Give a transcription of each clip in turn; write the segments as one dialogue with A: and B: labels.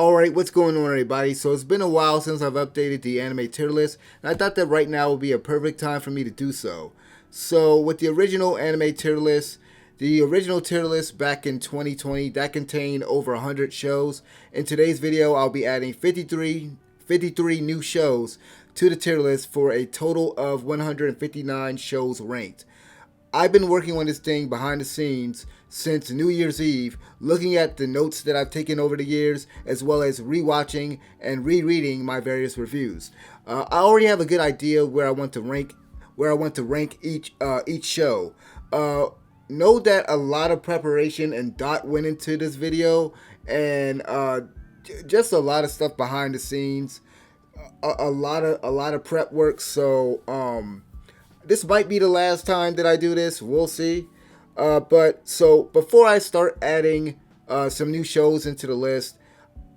A: Alright, what's going on everybody? So it's been a while since I've updated the anime tier list, and I thought that right now would be a perfect time for me to do so. So with the original anime tier list, back in 2020, that contained over 100 shows. In today's video, I'll be adding 53 new shows to the tier list for a total of 159 shows ranked. I've been working on this thing behind the scenes since New Year's Eve, looking at the notes that I've taken over the years, as well as rewatching and rereading my various reviews. I already have a good idea where I want to rank each show. Know that a lot of preparation and thought went into this video, and just a lot of stuff behind the scenes, a lot of prep work. So this might be the last time that I do this. We'll see. But before I start adding some new shows into the list,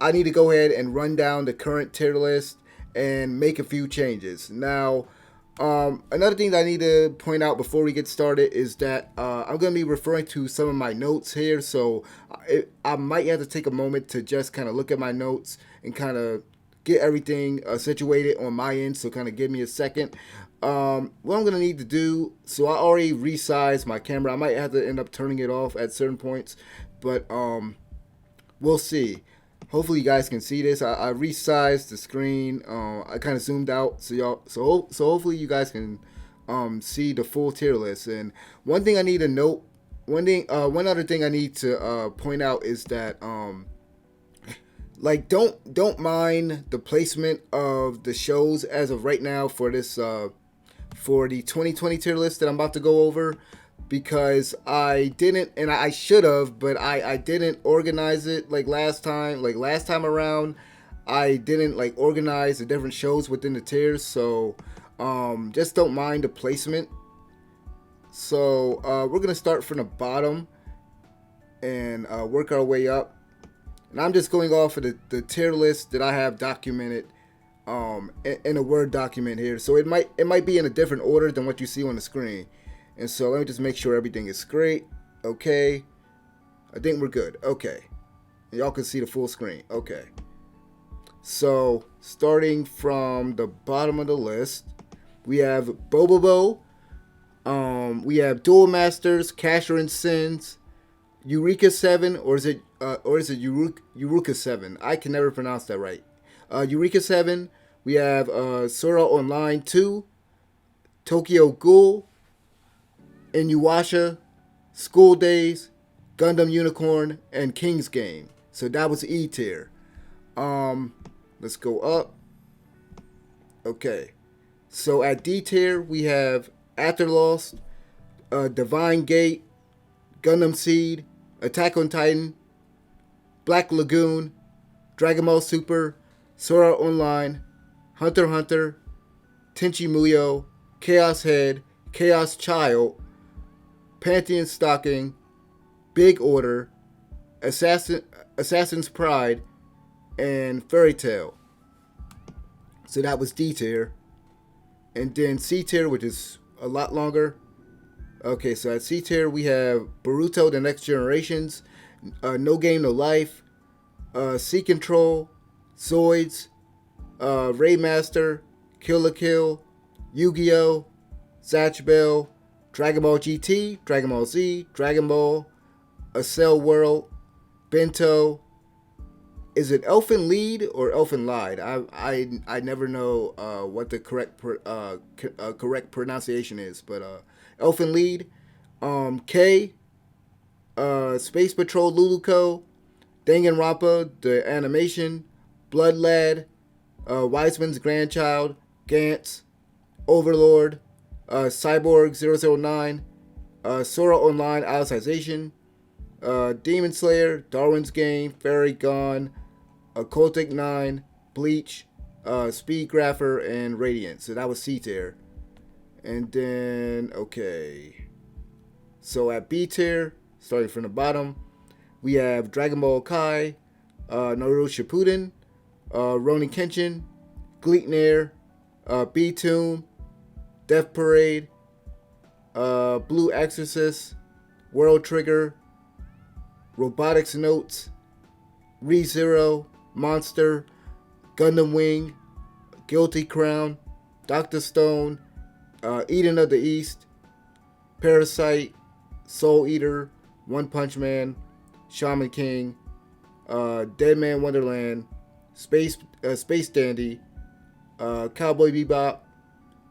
A: I need to go ahead and run down the current tier list and make a few changes. Now, another thing that I need to point out before we get started is that I'm going to be referring to some of my notes here. So I might have to take a moment to just kind of look at my notes and kind of get everything situated on my end. So kind of give me a second. What I'm going to need to do, so I already resized my camera. I might have to end up turning it off at certain points, but we'll see. Hopefully you guys can see this. I resized the screen. I kind of zoomed out, so hopefully you guys can see the full tier list. And one thing I need to note, one other thing I need to point out is that like don't mind the placement of the shows as of right now for this for the 2020 tier list that I'm about to go over, because I didn't, and I should have, but I didn't organize it like last time. Like last time around, I didn't like organize the different shows within the tiers. So just don't mind the placement. So we're gonna start from the bottom and work our way up. And I'm just going off of the tier list that I have documented in a Word document here. So it might be in a different order than what you see on the screen. And so let me just make sure everything is great. Okay. I think we're good. Okay. Y'all can see the full screen. Okay. So starting from the bottom of the list, we have Bobobo. We have Duel Masters, Casher and Sins, Eureka 7, or is it Eureka 7? I can never pronounce that right. Eureka 7. We have Sword Art Online 2, Tokyo Ghoul, Inuyasha, School Days, Gundam Unicorn, and King's Game. So that was E tier. Let's go up. Okay. So at D tier we have Afterlost, Divine Gate, Gundam Seed, Attack on Titan, Black Lagoon, Dragon Ball Super, Sword Art Online, Hunter x Hunter, Tenchi Muyo, Chaos Head, Chaos Child, Pantheon Stocking, Big Order, Assassin's Pride, and Fairy Tail. So that was D tier. And then C tier, which is a lot longer. Okay, so at C tier we have Boruto: The Next Generations, No Game No Life, Sea Control, Zoids, Raymaster, Kill la Kill, Yu-Gi-Oh!, Zatch Bell, Dragon Ball GT, Dragon Ball Z, Dragon Ball, A Cell World, Bento. Is it Elfen Lied or Elfen Lied? I never know what the correct pronunciation is, but Elfen Lied, K, Space Patrol Luluko, Danganronpa the animation, Blood Lad, Wiseman's Grandchild, Gantz, Overlord, Cyborg 009, Sora Online Alicization, Demon Slayer, Darwin's Game, Fairy Gone, Occultic 9, Bleach, Speed Grapher, and Radiant. So that was C tier. And then, okay. So at B tier, starting from the bottom, we have Dragon Ball Kai, Naruto Shippuden, Ronin Kenshin, Gleipnir, B-Tomb, Death Parade, Blue Exorcist, World Trigger, Robotics Notes, ReZero, Monster, Gundam Wing, Guilty Crown, Dr. Stone, Eden of the East, Parasite, Soul Eater, One Punch Man, Shaman King, Dead Man Wonderland, Space Dandy, Cowboy Bebop,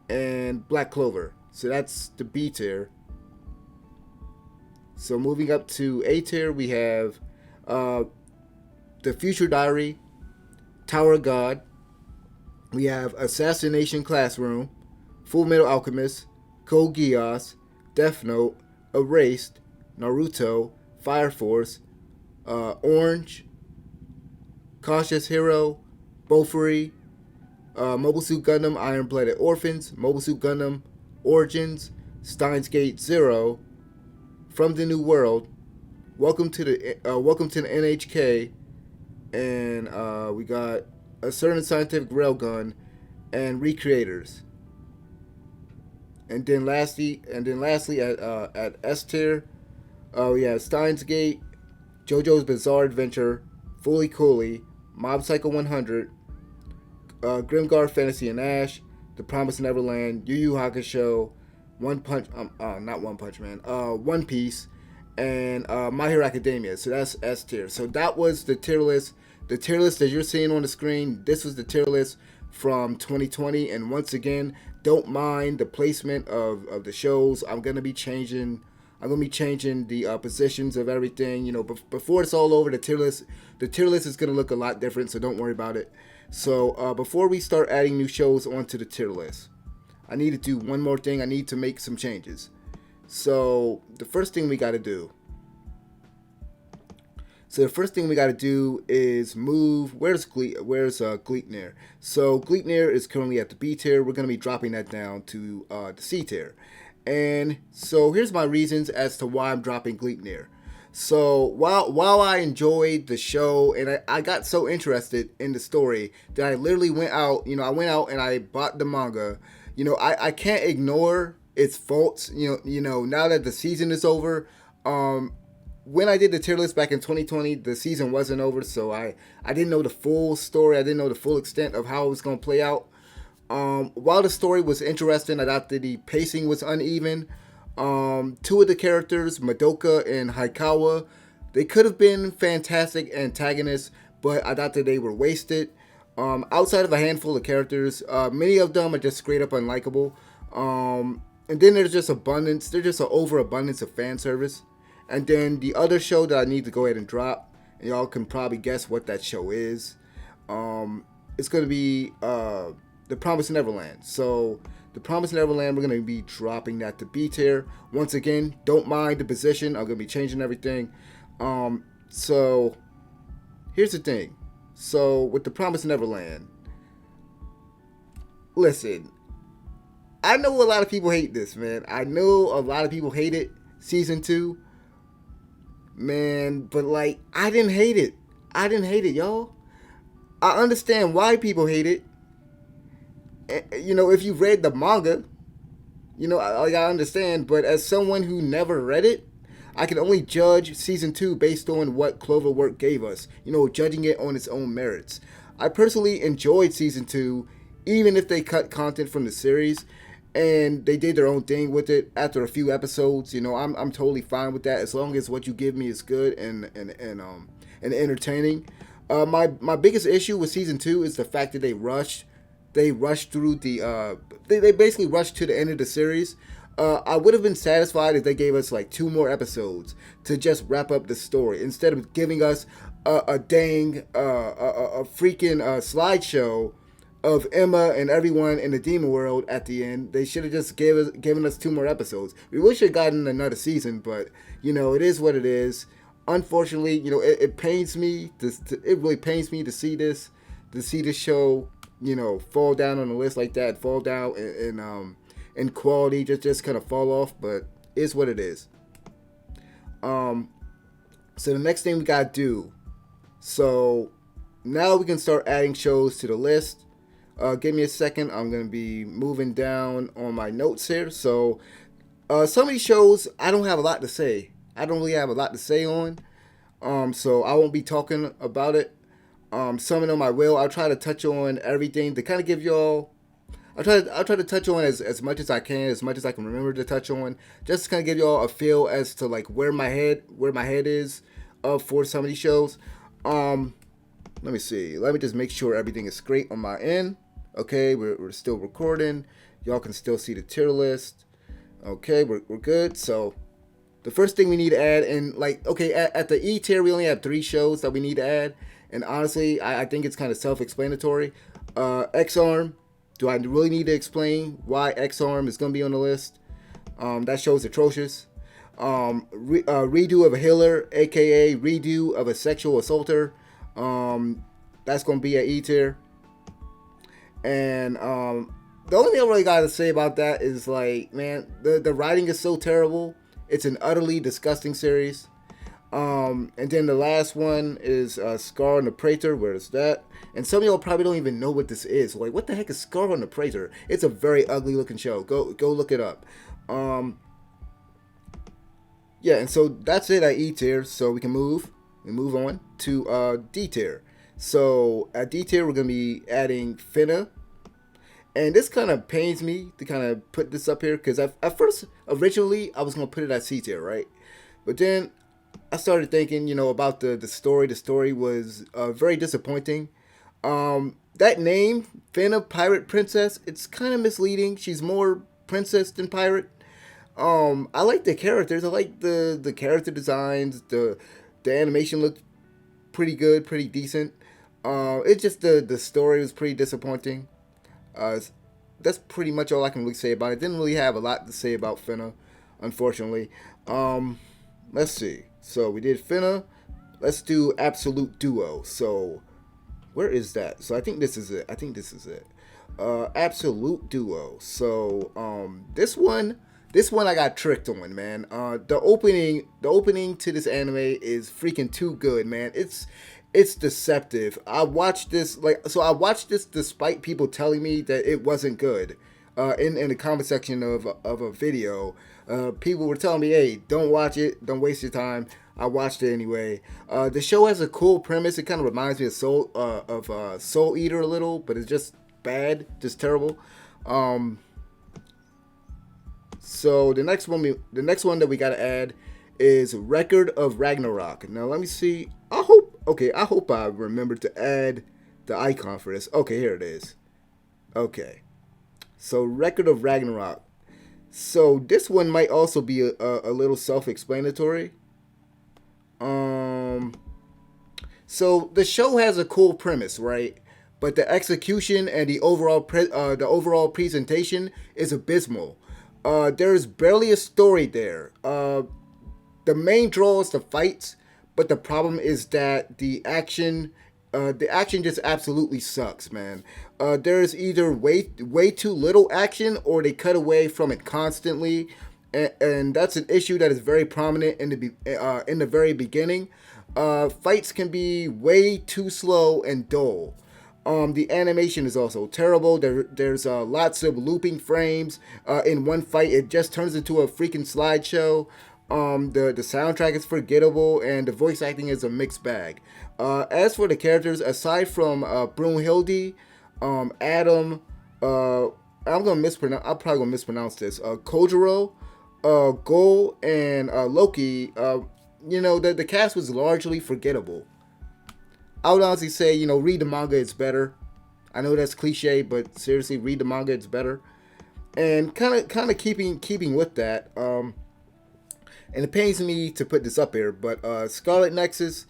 A: and Black Clover. So that's the B tier. So moving up to A tier, we have The Future Diary, Tower of God. We have Assassination Classroom, Full Metal Alchemist, Code Geass, Death Note, Erased, Naruto, Fire Force, Orange, Cautious Hero, Bofuri, Mobile Suit Gundam Iron Blooded Orphans, Mobile Suit Gundam Origins, Steins Gate Zero, From the New World, Welcome to the NHK, and we got A Certain Scientific Railgun, and Recreators. And then lastly at S tier, we have Steins Gate, JoJo's Bizarre Adventure, Fully Cooley, Mob Psycho 100, Grimgar Fantasy and Ash, The Promised Neverland, Yu Yu Hakusho, One Piece, and My Hero Academia. So that's S tier. So that was the tier list. The tier list that you're seeing on the screen, this was the tier list from 2020. And once again, don't mind the placement of the shows. I'm gonna be changing the positions of everything. Before it's all over, the tier list is gonna look a lot different. So don't worry about it. So before we start adding new shows onto the tier list, I need to do one more thing. I need to make some changes. So the first thing we got to do is move. Where's Gleipnir? So Gleipnir is currently at the B tier. We're gonna be dropping that down to the C tier. And so here's my reasons as to why I'm dropping Gleipnir. So while I enjoyed the show and I got so interested in the story that I literally went out and I bought the manga. I can't ignore its faults. Now that the season is over, when I did the tier list back in 2020, the season wasn't over, so I didn't know the full story. I didn't know the full extent of how it was going to play out. While the story was interesting, I thought that the pacing was uneven. Two of the characters, Madoka and Haikawa, they could have been fantastic antagonists, but I thought that they were wasted. Outside of a handful of characters, many of them are just straight up unlikable. And then there's just an overabundance of fan service. And then the other show that I need to go ahead and drop, and y'all can probably guess what that show is. It's going to be The Promised Neverland. So The Promised Neverland, we're going to be dropping that to B tier. Once again, don't mind the position. I'm going to be changing everything. So here's the thing. So with The Promised Neverland, listen, I know a lot of people hate this, man. I know a lot of people hate it. Season 2. Man, but I didn't hate it. Y'all. I understand why people hate it. If you read the manga, I understand. But as someone who never read it, I can only judge Season 2 based on what Cloverwork gave us. Judging it on its own merits. I personally enjoyed Season 2, even if they cut content from the series. And they did their own thing with it after a few episodes. I'm totally fine with that as long as what you give me is good and entertaining. My biggest issue with Season 2 is the fact that they rushed through the they basically rushed to the end of the series. I would have been satisfied if they gave us 2 more episodes to just wrap up the story instead of giving us a freaking slideshow of Emma and everyone in the demon world at the end. They should have just given us 2 more episodes. We wish we had gotten another season, but it is what it is. Unfortunately, it pains me. It really pains me to see this show, fall down on the list like that, fall down in quality, just kind of fall off. But it's what it is. So the next thing we gotta do. So now we can start adding shows to the list. Give me a second. I'm going to be moving down on my notes here. So, some of these shows, I don't have a lot to say. I don't really have a lot to say on. So I won't be talking about it. Some of them I will. I'll try to touch on everything to kind of give y'all. I'll try to touch on as much as I can, as much as I can remember to touch on, just to kind of give y'all a feel as to like where my head is for some of these shows. Let me see. Let me just make sure everything is great on my end. Okay, we're still recording. Y'all can still see the tier list. Okay, we're good. So the first thing we need to add, and like, okay, at the E tier, we only have 3 shows that we need to add. And honestly, I think it's kind of self-explanatory. X-Arm. Do I really need to explain why X-Arm is going to be on the list? That show's atrocious. Redo of a healer, aka redo of a sexual assaulter. That's going to be at E tier. And the only thing I really got to say about that is, like, man, the writing is so terrible. It's an utterly disgusting series. And then the last one is Scar on the Praetor. Where is that? And some of y'all probably don't even know what this is. Like, what the heck is Scar on the Praetor? It's a very ugly looking show. Go look it up. Yeah, and so that's it at E tier. So we move on to D tier. So at D tier, we're gonna be adding Finna. And this kind of pains me to kind of put this up here because at first, originally, I was gonna put it at C tier, right? But then I started thinking, about the story. The story was very disappointing. That name, Finna Pirate Princess, it's kind of misleading. She's more princess than pirate. I like the characters. I like the character designs. The animation looked pretty good, pretty decent. It's just the story was pretty disappointing. That's pretty much all I can really say about it. Didn't really have a lot to say about Finna, unfortunately. Let's see. So we did Finna. Let's do Absolute Duo. So where is that? So I think this is it. Absolute Duo. So this one I got tricked on, man. The opening to this anime is freaking too good, man. It's deceptive. I watched this despite people telling me that it wasn't good. In the comment section of a video, people were telling me, "Hey, don't watch it. Don't waste your time." I watched it anyway. The show has a cool premise. It kind of reminds me of Soul Eater a little, but it's just bad, just terrible. So the next one that we gotta add is Record of Ragnarok. Now let me see. I hope I remember to add the icon for this. Okay, here it is. Okay. So Record of Ragnarok. So this one might also be a little self-explanatory. So the show has a cool premise, right? But the execution and the overall presentation is abysmal. There's barely a story there. The main draw is the fights, but the problem is that the action just absolutely sucks, man. There's either way too little action, or they cut away from it constantly, and that's an issue that is very prominent in the very beginning. Fights can be way too slow and dull. The animation is also terrible. There's lots of looping frames. In one fight, it just turns into a freaking slideshow. The soundtrack is forgettable, and the voice acting is a mixed bag. As for the characters, aside from Brunhilde, Adam, I'll probably gonna mispronounce this. Kojiro, Gol, and Loki. The cast was largely forgettable. I would honestly say, read the manga, it's better. I know that's cliche, but seriously, read the manga, it's better. And kind of keeping with that, and it pains me to put this up here, but Scarlet Nexus,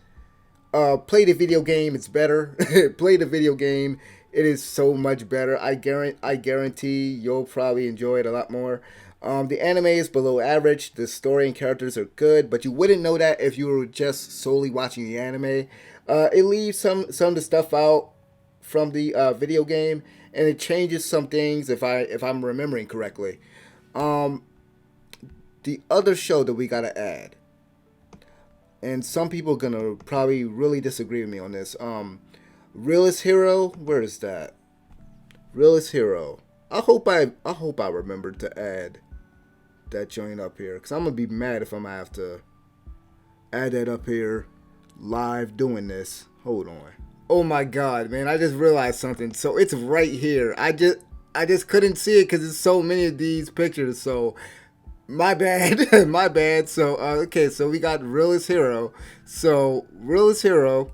A: play the video game, it's better. Play the video game, it is so much better. I guarantee you'll probably enjoy it a lot more. The anime is below average. The story and characters are good, but you wouldn't know that if you were just solely watching the anime. It leaves some of the stuff out from the video game, and it changes some things if I'm remembering correctly. The other show that we gotta add, and some people are gonna probably really disagree with me on this. Realist Hero, where is that? Realist Hero. I hope I remember to add that joint up here, because I'm gonna be mad if I'm gonna have to add that up here live doing this. Hold on. Oh my god, man! I just realized something. So it's right here. I just couldn't see it because there's so many of these pictures. So my bad, my bad. So okay, so we got Realist Hero. So Realist Hero.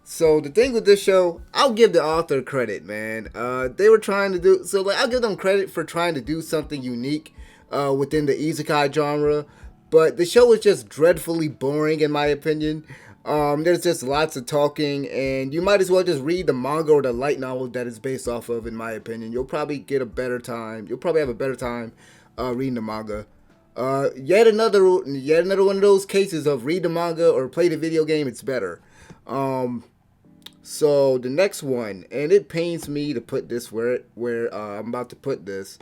A: So the thing with this show, I'll give the author credit, man. They were trying to do so. Like I'll give them credit for trying to do something unique within the isekai genre, but the show was just dreadfully boring in my opinion. There's just lots of talking, and you might as well just read the manga or the light novel that it's based off of. In my opinion, you'll probably get a better time. You'll probably have a better time reading the manga. Yet another one of those cases of read the manga or play the video game. It's better. So the next one, and it pains me to put this where I'm about to put this.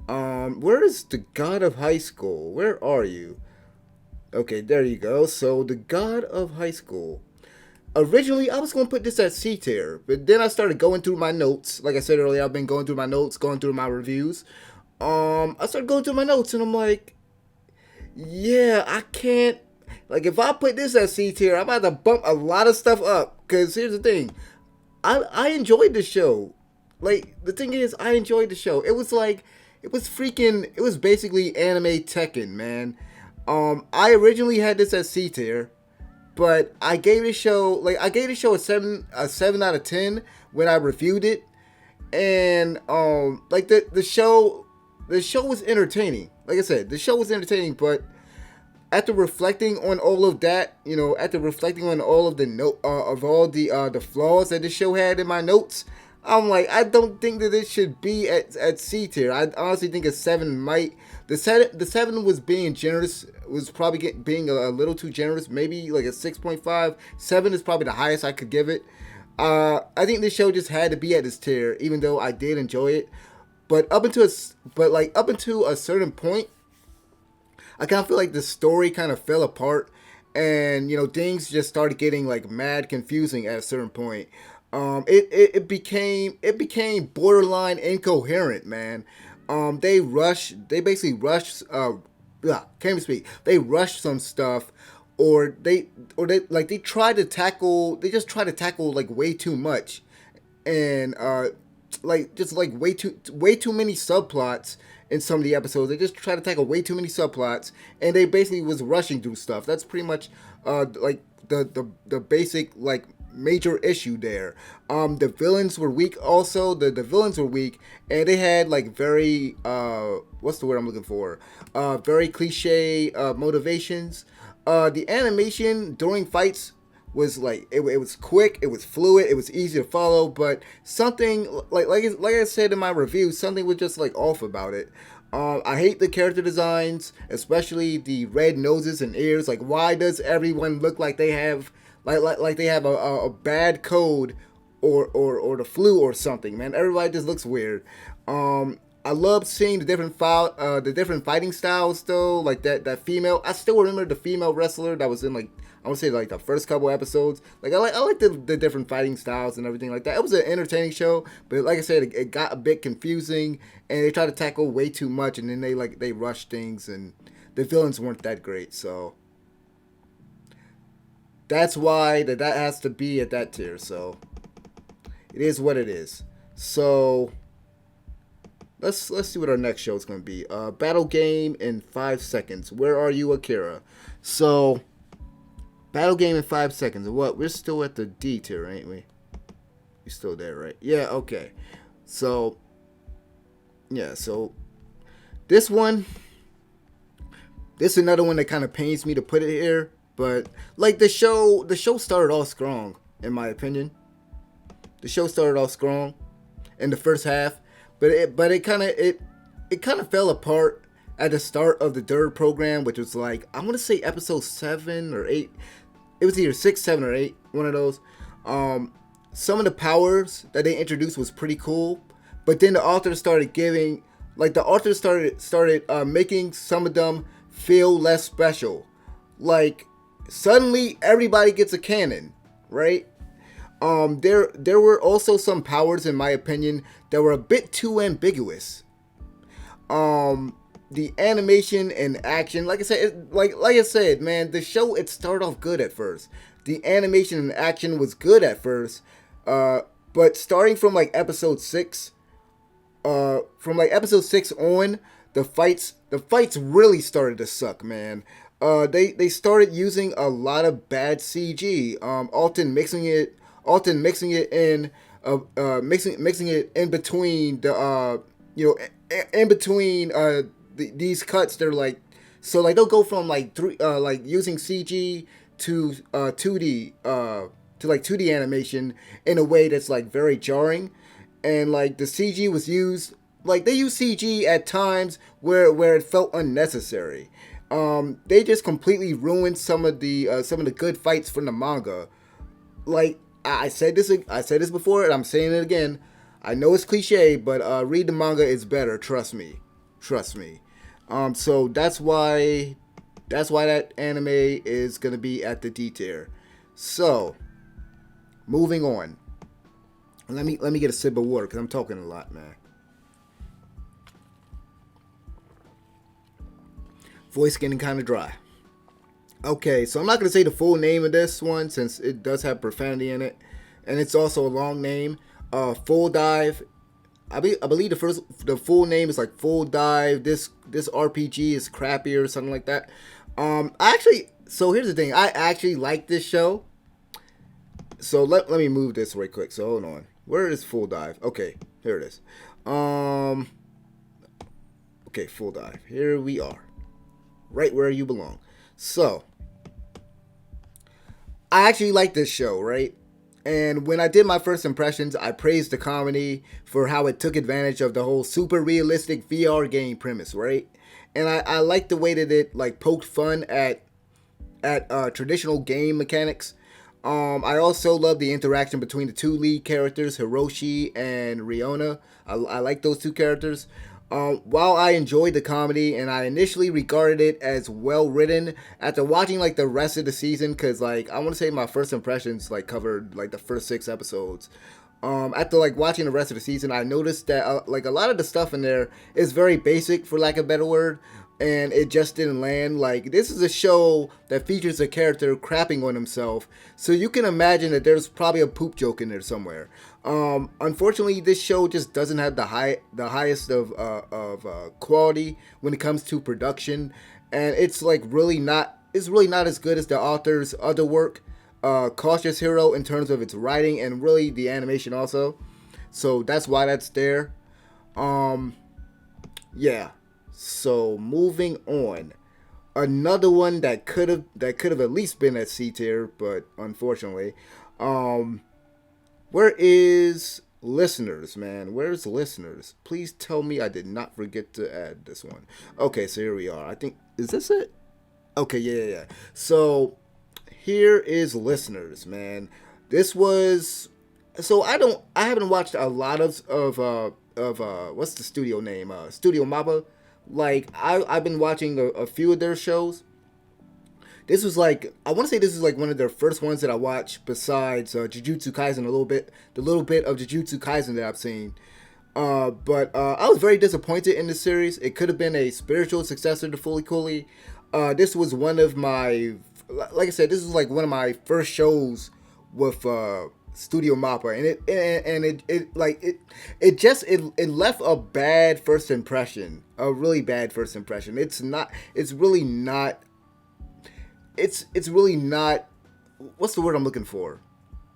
A: Where is the God of High School? Where are you? Okay, there you go. So the God of High School. Originally, I was going to put this at C tier, but then I started going through my notes. Like I said earlier, I've been going through my notes, going through my reviews. I started going through my notes, and I'm like, yeah, I can't. Like, if I put this at C tier, I'm about to bump a lot of stuff up. Because here's the thing. I enjoyed the show. Like, the thing is, I enjoyed the show. It was like, it was basically anime Tekken, man. I originally had this at C tier. But I gave the show, a 7 out of 10 when I reviewed it. And, like, the show was entertaining. Like I said, the show was entertaining, but after reflecting on all of that, after reflecting on all of the flaws that the show had in my notes, I'm like, I don't think that it should be at C tier. I honestly think a 7 might. The 7 was being generous, was probably being a little too generous. Maybe like a 6.5. 7 is probably the highest I could give it. I think this show just had to be at this tier, even though I did enjoy it. But up until a certain point, I kind of feel like the story kind of fell apart, and things just started getting like mad confusing at a certain point. It became borderline incoherent, man. They basically rushed. Can't even speak. They rushed some stuff, or they just try to tackle like way too much, and way too many subplots in some of the episodes. They just try to tackle way too many subplots, and they basically was rushing through stuff. That's pretty much the basic like major issue there. The villains were weak also. The villains were weak, and they had like very what's the word I'm looking for? Very cliche motivations. The animation during fights was like it was quick, it was fluid, it was easy to follow, but something like I said in my review, something was just like off about it. I hate the character designs, especially the red noses and ears. Like, why does everyone look like they have like they have a bad code or the flu or something? Man, everybody just looks weird. I love seeing the different fighting styles though. Like that female. I still remember the female wrestler that was in like, I want to say like the first couple episodes. Like I like the different fighting styles and everything like that. It was an entertaining show, but like I said, it got a bit confusing, and they tried to tackle way too much, and then they rushed things, and the villains weren't that great. So that's why that has to be at that tier. So it is what it is. So let's see what our next show is going to be. Battle game in 5 seconds. Where are you, Akira? So battle game in 5 seconds. What? We're still at the D tier, ain't we? We're still there, right? Yeah, okay. So, yeah, so this is another one that kind of pains me to put it here. But, like, the show started off strong, in my opinion. The show started off strong in the first half. But it kind of fell apart at the start of the third program, which was like, I'm going to say episode 7 or 8. It was either 6, 7, or 8, one of those. Some of the powers that they introduced was pretty cool, but then the author started making some of them feel less special. Like, suddenly everybody gets a cannon, right? There were also some powers, in my opinion, that were a bit too ambiguous. The animation and action, like I said, man, the show, it started off good at first. The animation and action was good at first, But starting from like episode 6 on, the fights really started to suck, man. They started using a lot of bad CG, often mixing it in, mixing it in between in between these cuts. They're like, so like they'll go from like like using CG to 2D to like 2D animation in a way that's like very jarring, and like the CG was used, like they use CG at times where it felt unnecessary. They just completely ruined some of the good fights from the manga. Like I said this before, and I'm saying it again. I know it's cliche, but read the manga. It's better. Trust me, trust me. So that's why that anime is gonna be at the D tier. So moving on. Let me get a sip of water because I'm talking a lot, man. Voice getting kind of dry. Okay, so I'm not gonna say the full name of this one since it does have profanity in it, and it's also a long name. Full Dive. I believe the full name is like Full Dive. This RPG is crappy or something like that. So here's the thing. I actually like this show. So let me move this right quick. So hold on. Where is Full Dive? Okay, here it is. Okay, Full Dive. Here we are. Right where you belong. So, I actually like this show, right? And when I did my first impressions, I praised the comedy for how it took advantage of the whole super realistic VR game premise, right? And I liked the way that it like poked fun at traditional game mechanics. I also love the interaction between the two lead characters, Hiroshi and Riona. I like those two characters. While I enjoyed the comedy and I initially regarded it as well written, after watching like the rest of the season, because like I want to say my first impressions like covered like the first 6 episodes. After like watching the rest of the season, I noticed that like a lot of the stuff in there is very basic, for lack of a better word, and it just didn't land. Like, this is a show that features a character crapping on himself, so you can imagine that there's probably a poop joke in there somewhere. Unfortunately, this show just doesn't have the highest of quality when it comes to production, and it's like really not as good as the author's other work, Cautious Hero, in terms of its writing and really the animation also. So that's why that's there. Yeah. So moving on, another one that could have at least been at C tier, but unfortunately, where is listeners, man? Where's listeners? Please tell me I did not forget to add this one. Okay, so here we are. I think, is this it? Okay, yeah. So here is listeners, man. This was, so I haven't watched a lot of what's the studio name? Studio Mappa. Like I've been watching a few of their shows. This was like, I want to say this is like one of their first ones that I watched besides Jujutsu Kaisen, the little bit of Jujutsu Kaisen that I've seen. But I was very disappointed in this series. It could have been a spiritual successor to Fully Cooley. This was one of my, like I said, this was like one of my first shows with Studio Mappa, and it left a bad first impression, a really bad first impression. It's really not, what's the word I'm looking for?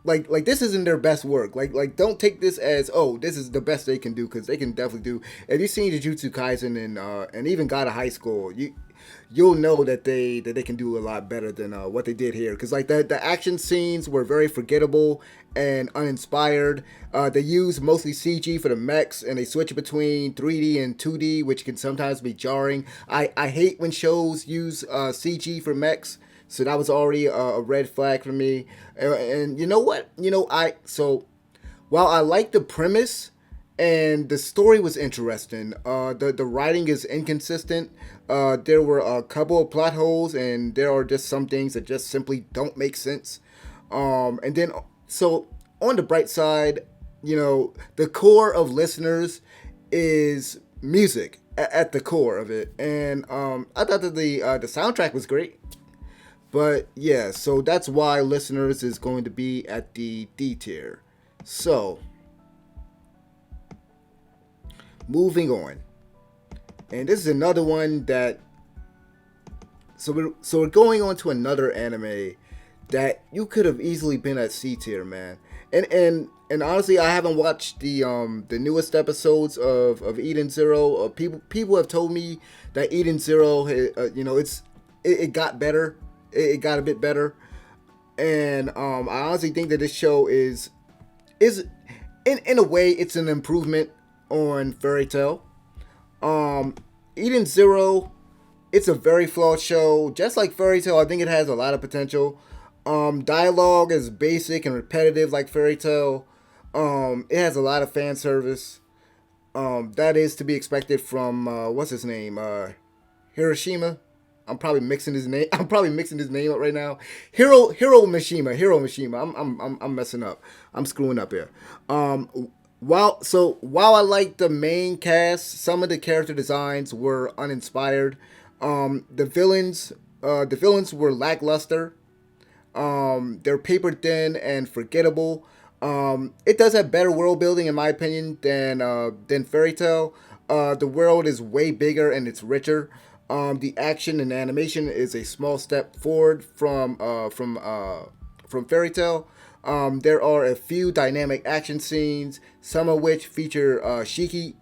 A: Like this isn't their best work. Like don't take this as, oh, this is the best they can do, because they can definitely do. If you've seen Jujutsu Kaisen and even God of High School, you'll know that they can do a lot better than what they did here. Because like the action scenes were very forgettable and uninspired. They use mostly CG for the mechs, and they switch between 3D and 2D, which can sometimes be jarring. I hate when shows use CG for mechs. So that was already a red flag for me. And you know what? While I like the premise and the story was interesting, the writing is inconsistent. There were a couple of plot holes, and there are just some things that just simply don't make sense. And then, so on the bright side, the core of listeners is music at the core of it. And I thought that the soundtrack was great. But yeah, so that's why listeners is going to be at the D tier. So, moving on. And this is another one that so we're going on to another anime that you could have easily been at C tier, man. And honestly, I haven't watched the newest episodes of Eden Zero. People have told me that Eden Zero, it got better. It got a bit better, and I honestly think that this show is in a way it's an improvement on Fairy Tail. Eden Zero, it's a very flawed show. Just like Fairy Tail, I think it has a lot of potential. Dialogue is basic and repetitive like Fairy Tail. It has a lot of fan service. That is to be expected from what's his name? Hiroshima. I'm probably mixing his name. I'm probably mixing his name up right now. Hiro Mishima. I'm messing up. I'm screwing up here. While I like the main cast, some of the character designs were uninspired. The villains were lackluster. They're paper thin and forgettable. It does have better world building in my opinion than Fairy Tail. The world is way bigger and it's richer. The action and animation is a small step forward from Fairy Tail. There are a few dynamic action scenes, some of which feature Shiki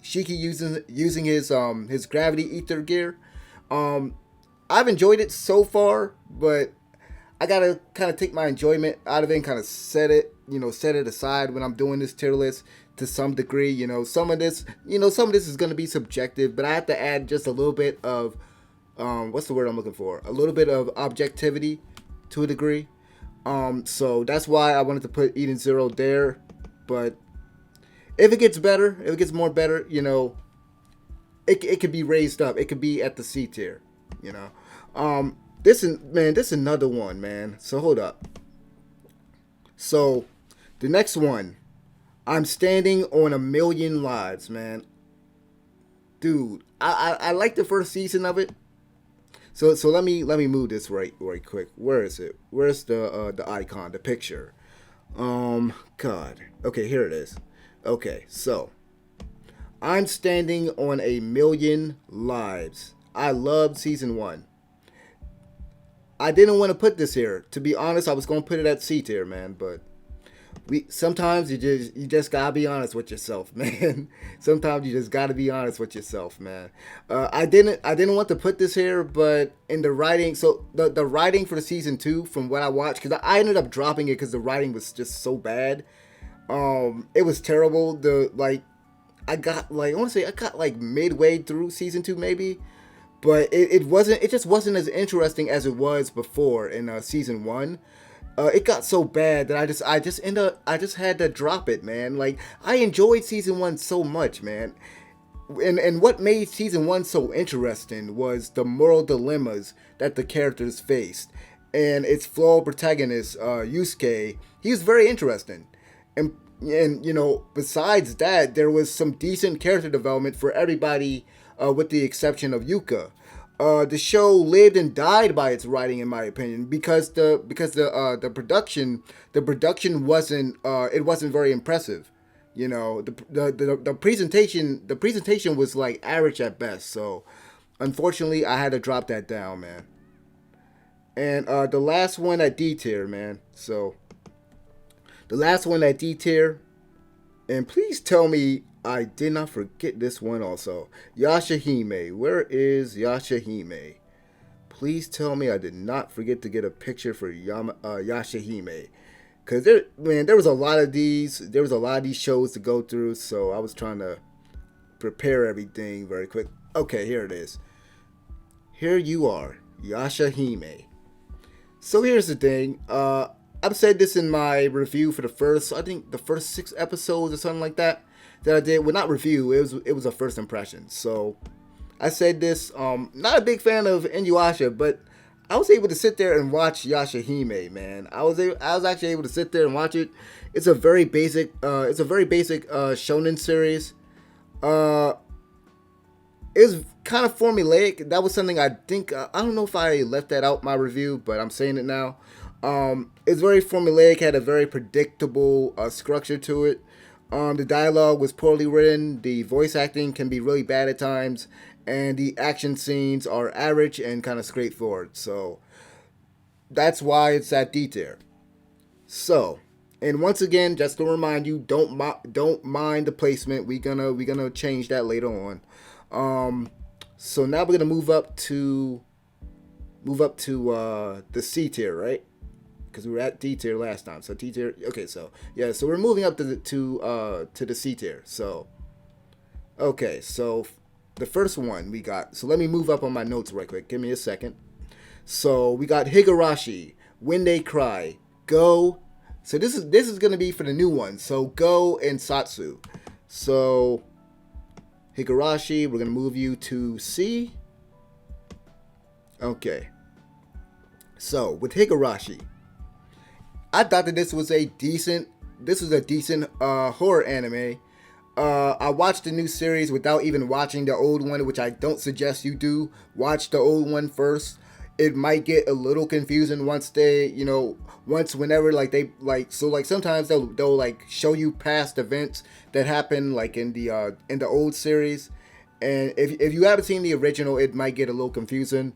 A: using his gravity ether gear. I've enjoyed it so far, but I gotta kind of take my enjoyment out of it and kind of set it aside when I'm doing this tier list to some degree. Some of this is gonna be subjective, but I have to add just a little bit of what's the word I'm looking for? A little bit of objectivity to a degree. So that's why I wanted to put Eden Zero there. But if it gets better, if it gets more better, it could be raised up. It could be at the C tier. This is another one, man. So hold up. So the next one, I'm standing on 1,000,000 lives, man. Dude, I like the first season of it. So let me move this right quick. Where is it? Where's the icon, the picture? God. Okay, here it is. Okay, so I'm standing on 1,000,000 lives. I loved season 1. I didn't want to put this here. To be honest, I was gonna put it at C tier, man, but sometimes you just gotta be honest with yourself, man. Sometimes you just gotta be honest with yourself, man. I didn't want to put this here, but in the writing, so the writing for the season 2, from what I watched, because I ended up dropping it because the writing was just so bad. It was terrible. I got midway through season 2 maybe, but it just wasn't as interesting as it was before in season 1. It got so bad that I just had to drop it, man. Like, I enjoyed season 1 so much, man. And what made season 1 so interesting was the moral dilemmas that the characters faced. And its flawed protagonist, Yusuke, he was very interesting. And besides that, there was some decent character development for everybody, with the exception of Yuka. The show lived and died by its writing, in my opinion, because the production wasn't very impressive. The presentation was like average at best. So unfortunately, I had to drop that down, man. And the last one at D tier, man. So the last one at D tier, and please tell me I did not forget this one also. Yashahime. Where is Yashahime? Please tell me I did not forget to get a picture for Yashahime. Because there was a lot of these. There was a lot of these shows to go through. So I was trying to prepare everything very quick. Okay, here it is. Here you are. Yashahime. So here's the thing. I've said this in my review for the first 6 episodes or something like that I did. Well, not review, it was a first impression. So I said this, not a big fan of Inuyasha, but I was able to sit there and watch Yashahime, man. I was actually able to sit there and watch it. It's a very basic shonen series. It's kind of formulaic. That was something I think, I don't know if I left that out in my review, but I'm saying it now. It's very formulaic, had a very predictable structure to it. The dialogue was poorly written. The voice acting can be really bad at times, and the action scenes are average and kind of straightforward. So that's why it's at D tier. So, and once again, just to remind you, don't mind the placement. We gonna change that later on. So now we're gonna move up to the C tier, right? Because we were at D tier last time. So D tier. Okay, so yeah, so we're moving up to the C tier. So okay, so the first one we got. So let me move up on my notes right quick. Give me a second. So we got Higarashi, When They Cry, Go. So this is gonna be for the new one. So Go and Satsu. So Higarashi, we're gonna move you to C. Okay. So with Higarashi, I thought that this was a decent horror anime. I watched the new series without even watching the old one, which I don't suggest you do. Watch the old one first. It might get a little confusing once whenever sometimes they'll like show you past events that happen like in the old series, and if you haven't seen the original, it might get a little confusing.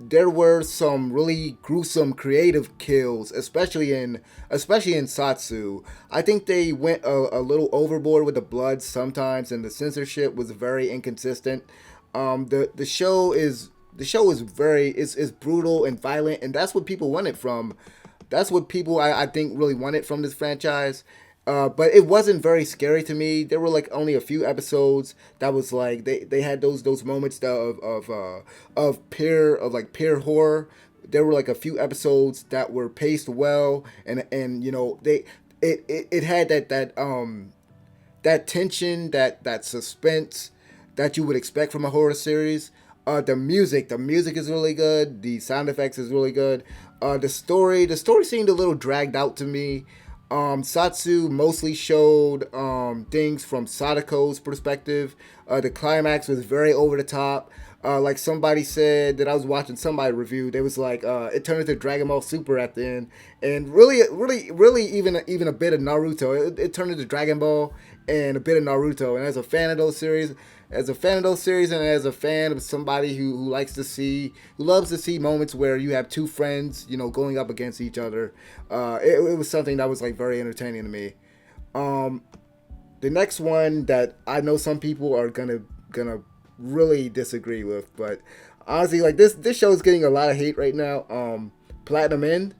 A: There were some really gruesome creative kills, especially in Satsu. I think they went a little overboard with the blood sometimes, and the censorship was very inconsistent. The show is is brutal and violent, and that's what people wanted from. That's what people I think really wanted from this franchise. But it wasn't very scary to me. There were like only a few episodes that was like they had those moments of pure horror. There were like a few episodes that were paced well, and it had that tension, that suspense that you would expect from a horror series. The music is really good. The sound effects is really good. The story seemed a little dragged out to me. Satsu mostly showed things from Sadako's perspective. The climax was very over the top. Like somebody said that I was watching somebody review, they was like, it turned into Dragon Ball Super at the end, and really even a bit of Naruto. It turned into Dragon Ball and a bit of Naruto. And as a fan of those series, and as a fan of somebody who loves to see moments where you have two friends, going up against each other, it was something that was like very entertaining to me. The next one that I know some people are gonna really disagree with, but honestly, like this show is getting a lot of hate right now. Platinum End.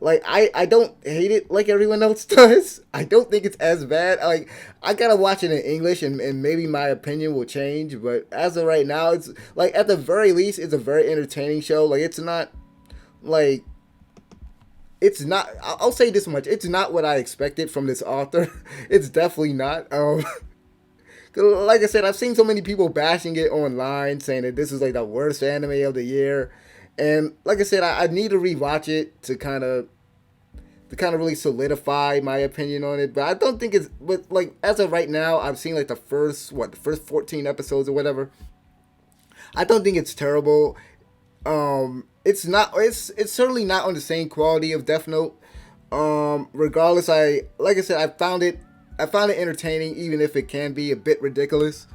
A: Like I don't hate it like everyone else does. I don't think it's as bad. Like I gotta watch it in English, and maybe my opinion will change. But as of right now, it's like at the very least, it's a very entertaining show. Like it's not like it's not. I'll say this much: it's not what I expected from this author. It's definitely not. Like I said, I've seen so many people bashing it online, saying that this is like the worst anime of the year. And like I said, I need to rewatch it to kind of really solidify my opinion on it. But I don't think it's. But like as of right now, I've seen like the first 14 episodes or whatever. I don't think it's terrible. It's not. It's certainly not on the same quality of Death Note. Regardless, like I said, I found it entertaining, even if it can be a bit ridiculous.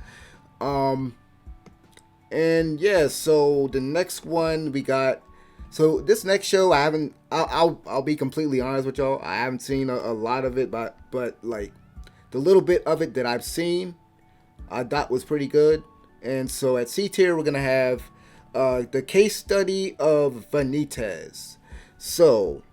A: And yeah, so the next one we got. So this next show, I haven't. I'll be completely honest with y'all. I haven't seen a lot of it, but like the little bit of it that I've seen, I thought was pretty good. And so at C tier, we're gonna have the case study of Vanitas. So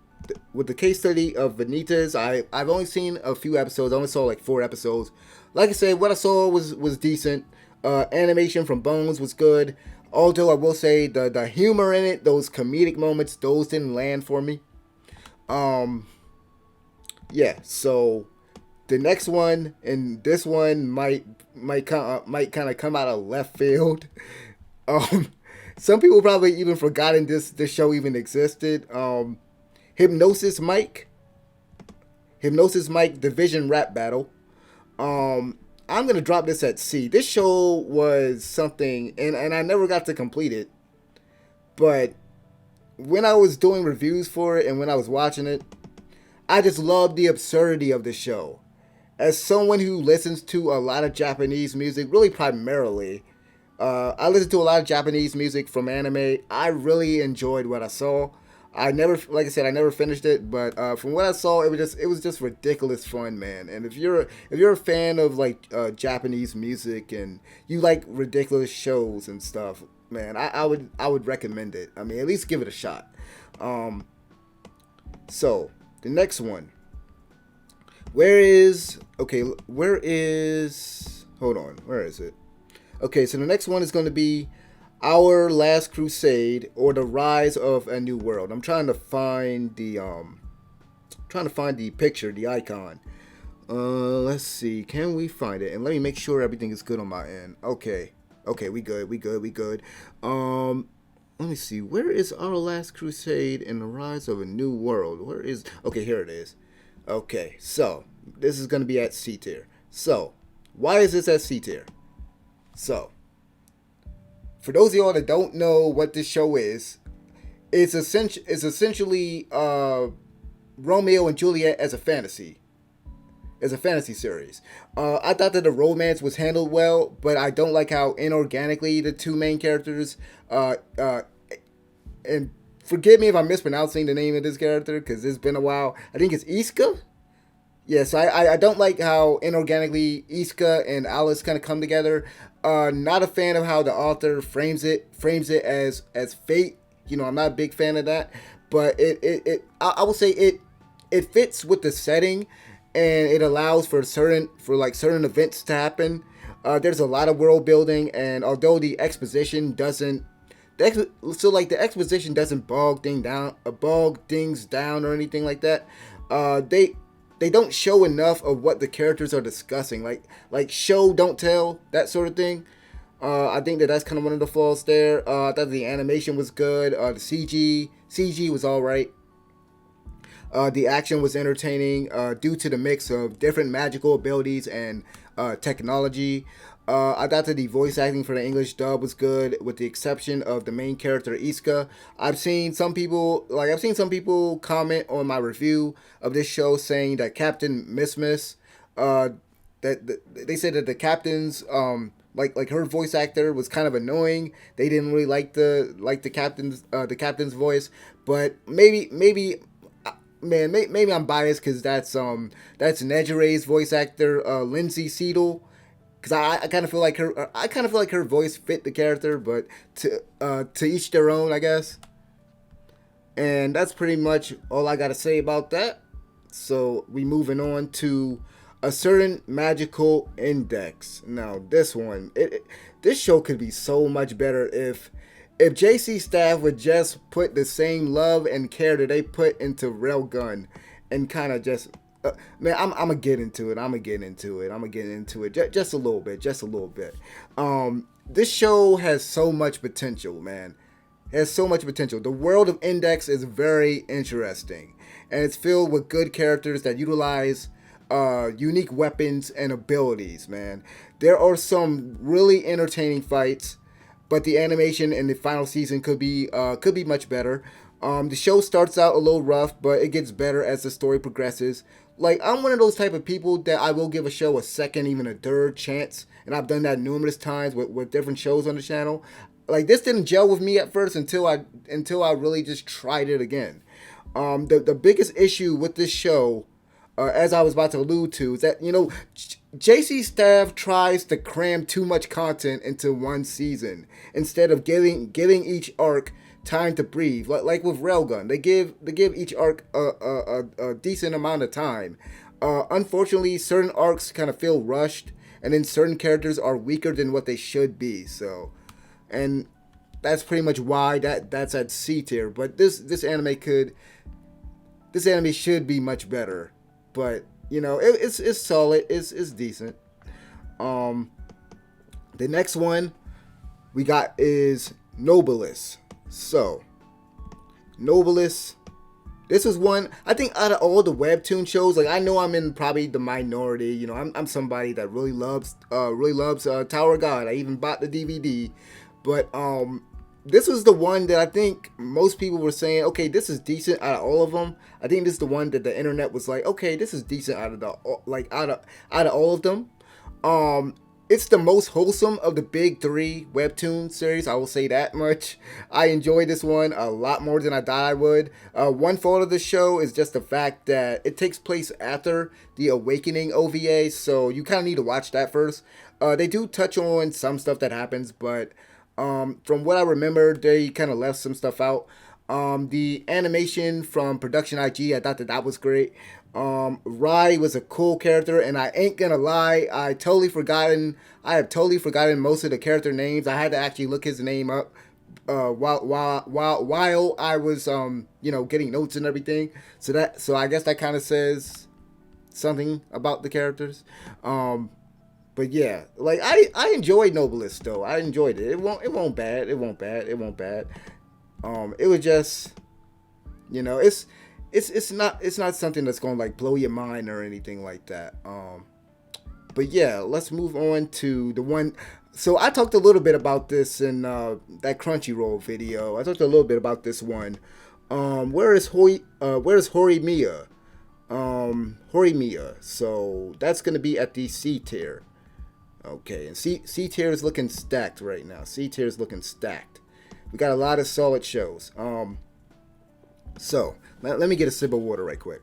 A: with the case study of Vanitas, I've only seen a few episodes. I only saw like 4 episodes. Like I said, what I saw was decent. Animation from Bones was good. Although I will say the humor in it, those comedic moments, those didn't land for me. Yeah. So the next one, and this one might kind of come out of left field. Some people probably even forgotten this show even existed. Hypnosis Mike, Division Rap Battle. I'm gonna drop this at C. This show was something, and I never got to complete it. But when I was doing reviews for it and when I was watching it, I just loved the absurdity of the show. As someone who listens to a lot of Japanese music, really primarily, I listen to a lot of Japanese music from anime. I really enjoyed what I saw. I never, like I said, I never finished it, but from what I saw, it was just ridiculous fun, man. And if you're a fan of like Japanese music and you like ridiculous shows and stuff, man, I would recommend it. I mean, at least give it a shot. So the next one, where is hold on, where is it? Okay, so the next one is going to be Our Last Crusade, or The Rise of a New World. I'm trying to find the picture, the icon. Let's see. Can we find it? And let me make sure everything is good on my end. Okay, we good. Let me see. Where is Our Last Crusade and The Rise of a New World? Where is? Okay, here it is. Okay, so this is going to be at C tier. So, why is this at C tier? So, for those of y'all that don't know what this show is, it's essentially Romeo and Juliet as a fantasy series. I thought that the romance was handled well, but I don't like how inorganically the two main characters, and forgive me if I'm mispronouncing the name of this character because it's been a while. I think it's Iska. Yes, I don't like how inorganically Iska and Alice kind of come together. Not a fan of how the author frames it as fate. You know, I'm not a big fan of that. But I will say it fits with the setting, and it allows for certain events to happen. There's a lot of world building, and although the exposition doesn't the exposition doesn't bog things down or anything like that. They don't show enough of what the characters are discussing, like show don't tell, that sort of thing. I think that's kind of one of the flaws there. I thought the animation was good. The CG was all right. The action was entertaining due to the mix of different magical abilities and technology. I thought that the voice acting for the English dub was good, with the exception of the main character Iska. I've seen some people comment on my review of this show saying that Captain Miss they said that the captain's like her voice actor was kind of annoying. They didn't really like the captain's voice, but maybe I'm biased because that's Nejire's voice actor, Lindsay Seedle. Because I kind of feel like her voice fit the character, but to each their own, I guess. And that's pretty much all I gotta say about that. So we moving on to A Certain Magical Index. Now this one, this show could be so much better if JC staff would just put the same love and care that they put into Railgun, and kind of just. Man, I'm gonna get into it. Just a little bit. This show has so much potential, man. It has so much potential. The world of Index is very interesting, and it's filled with good characters that utilize unique weapons and abilities. Man, there are some really entertaining fights, but the animation in the final season could be much better. The show starts out a little rough, but it gets better as the story progresses. Like, I'm one of those type of people that I will give a show a second, even a third chance. And I've done that numerous times with different shows on the channel. Like, this didn't gel with me at first until I really just tried it again. The biggest issue with this show, as I was about to allude to, is that, JC staff tries to cram too much content into one season instead of giving each arc time to breathe. Like with Railgun, they give each arc a decent amount of time. Unfortunately, certain arcs kind of feel rushed, and then certain characters are weaker than what they should be. So, and that's pretty much why that's at C tier. But this anime should be much better. But it's solid. It's decent. The next one we got is Nobilis. So, Nobilis, this is one, I think out of all the webtoon shows, like, I know I'm in probably the minority. I'm somebody that really loves Tower of God. I even bought the DVD. But this was the one that I think most people were saying, okay, this is decent out of all of them. I think this is the one that the internet was like, okay, this is decent out of the out of all of them. It's the most wholesome of the big three webtoon series. I will say that much. I enjoyed this one a lot more than I thought I would. One fault of the show is just the fact that it takes place after the Awakening OVA, so you kind of need to watch that first. They do touch on some stuff that happens, but from what I remember, they kind of left some stuff out. The animation from Production IG, I thought that was great. Rai was a cool character, and I ain't gonna lie, I have totally forgotten most of the character names. I had to actually look his name up while I was getting notes and everything. So I guess that kind of says something about the characters. But yeah, like I enjoyed Novelist though. I enjoyed it. It won't bad. It was just, it's not something that's gonna like blow your mind or anything like that. But yeah, let's move on to the one. So I talked a little bit about this in that Crunchyroll video. I talked a little bit about this one. Where is Horimiya? Horimiya. So that's gonna be at the C tier. Okay, and C tier is looking stacked right now. C tier is looking stacked. We got a lot of solid shows. So let me get a sip of water right quick.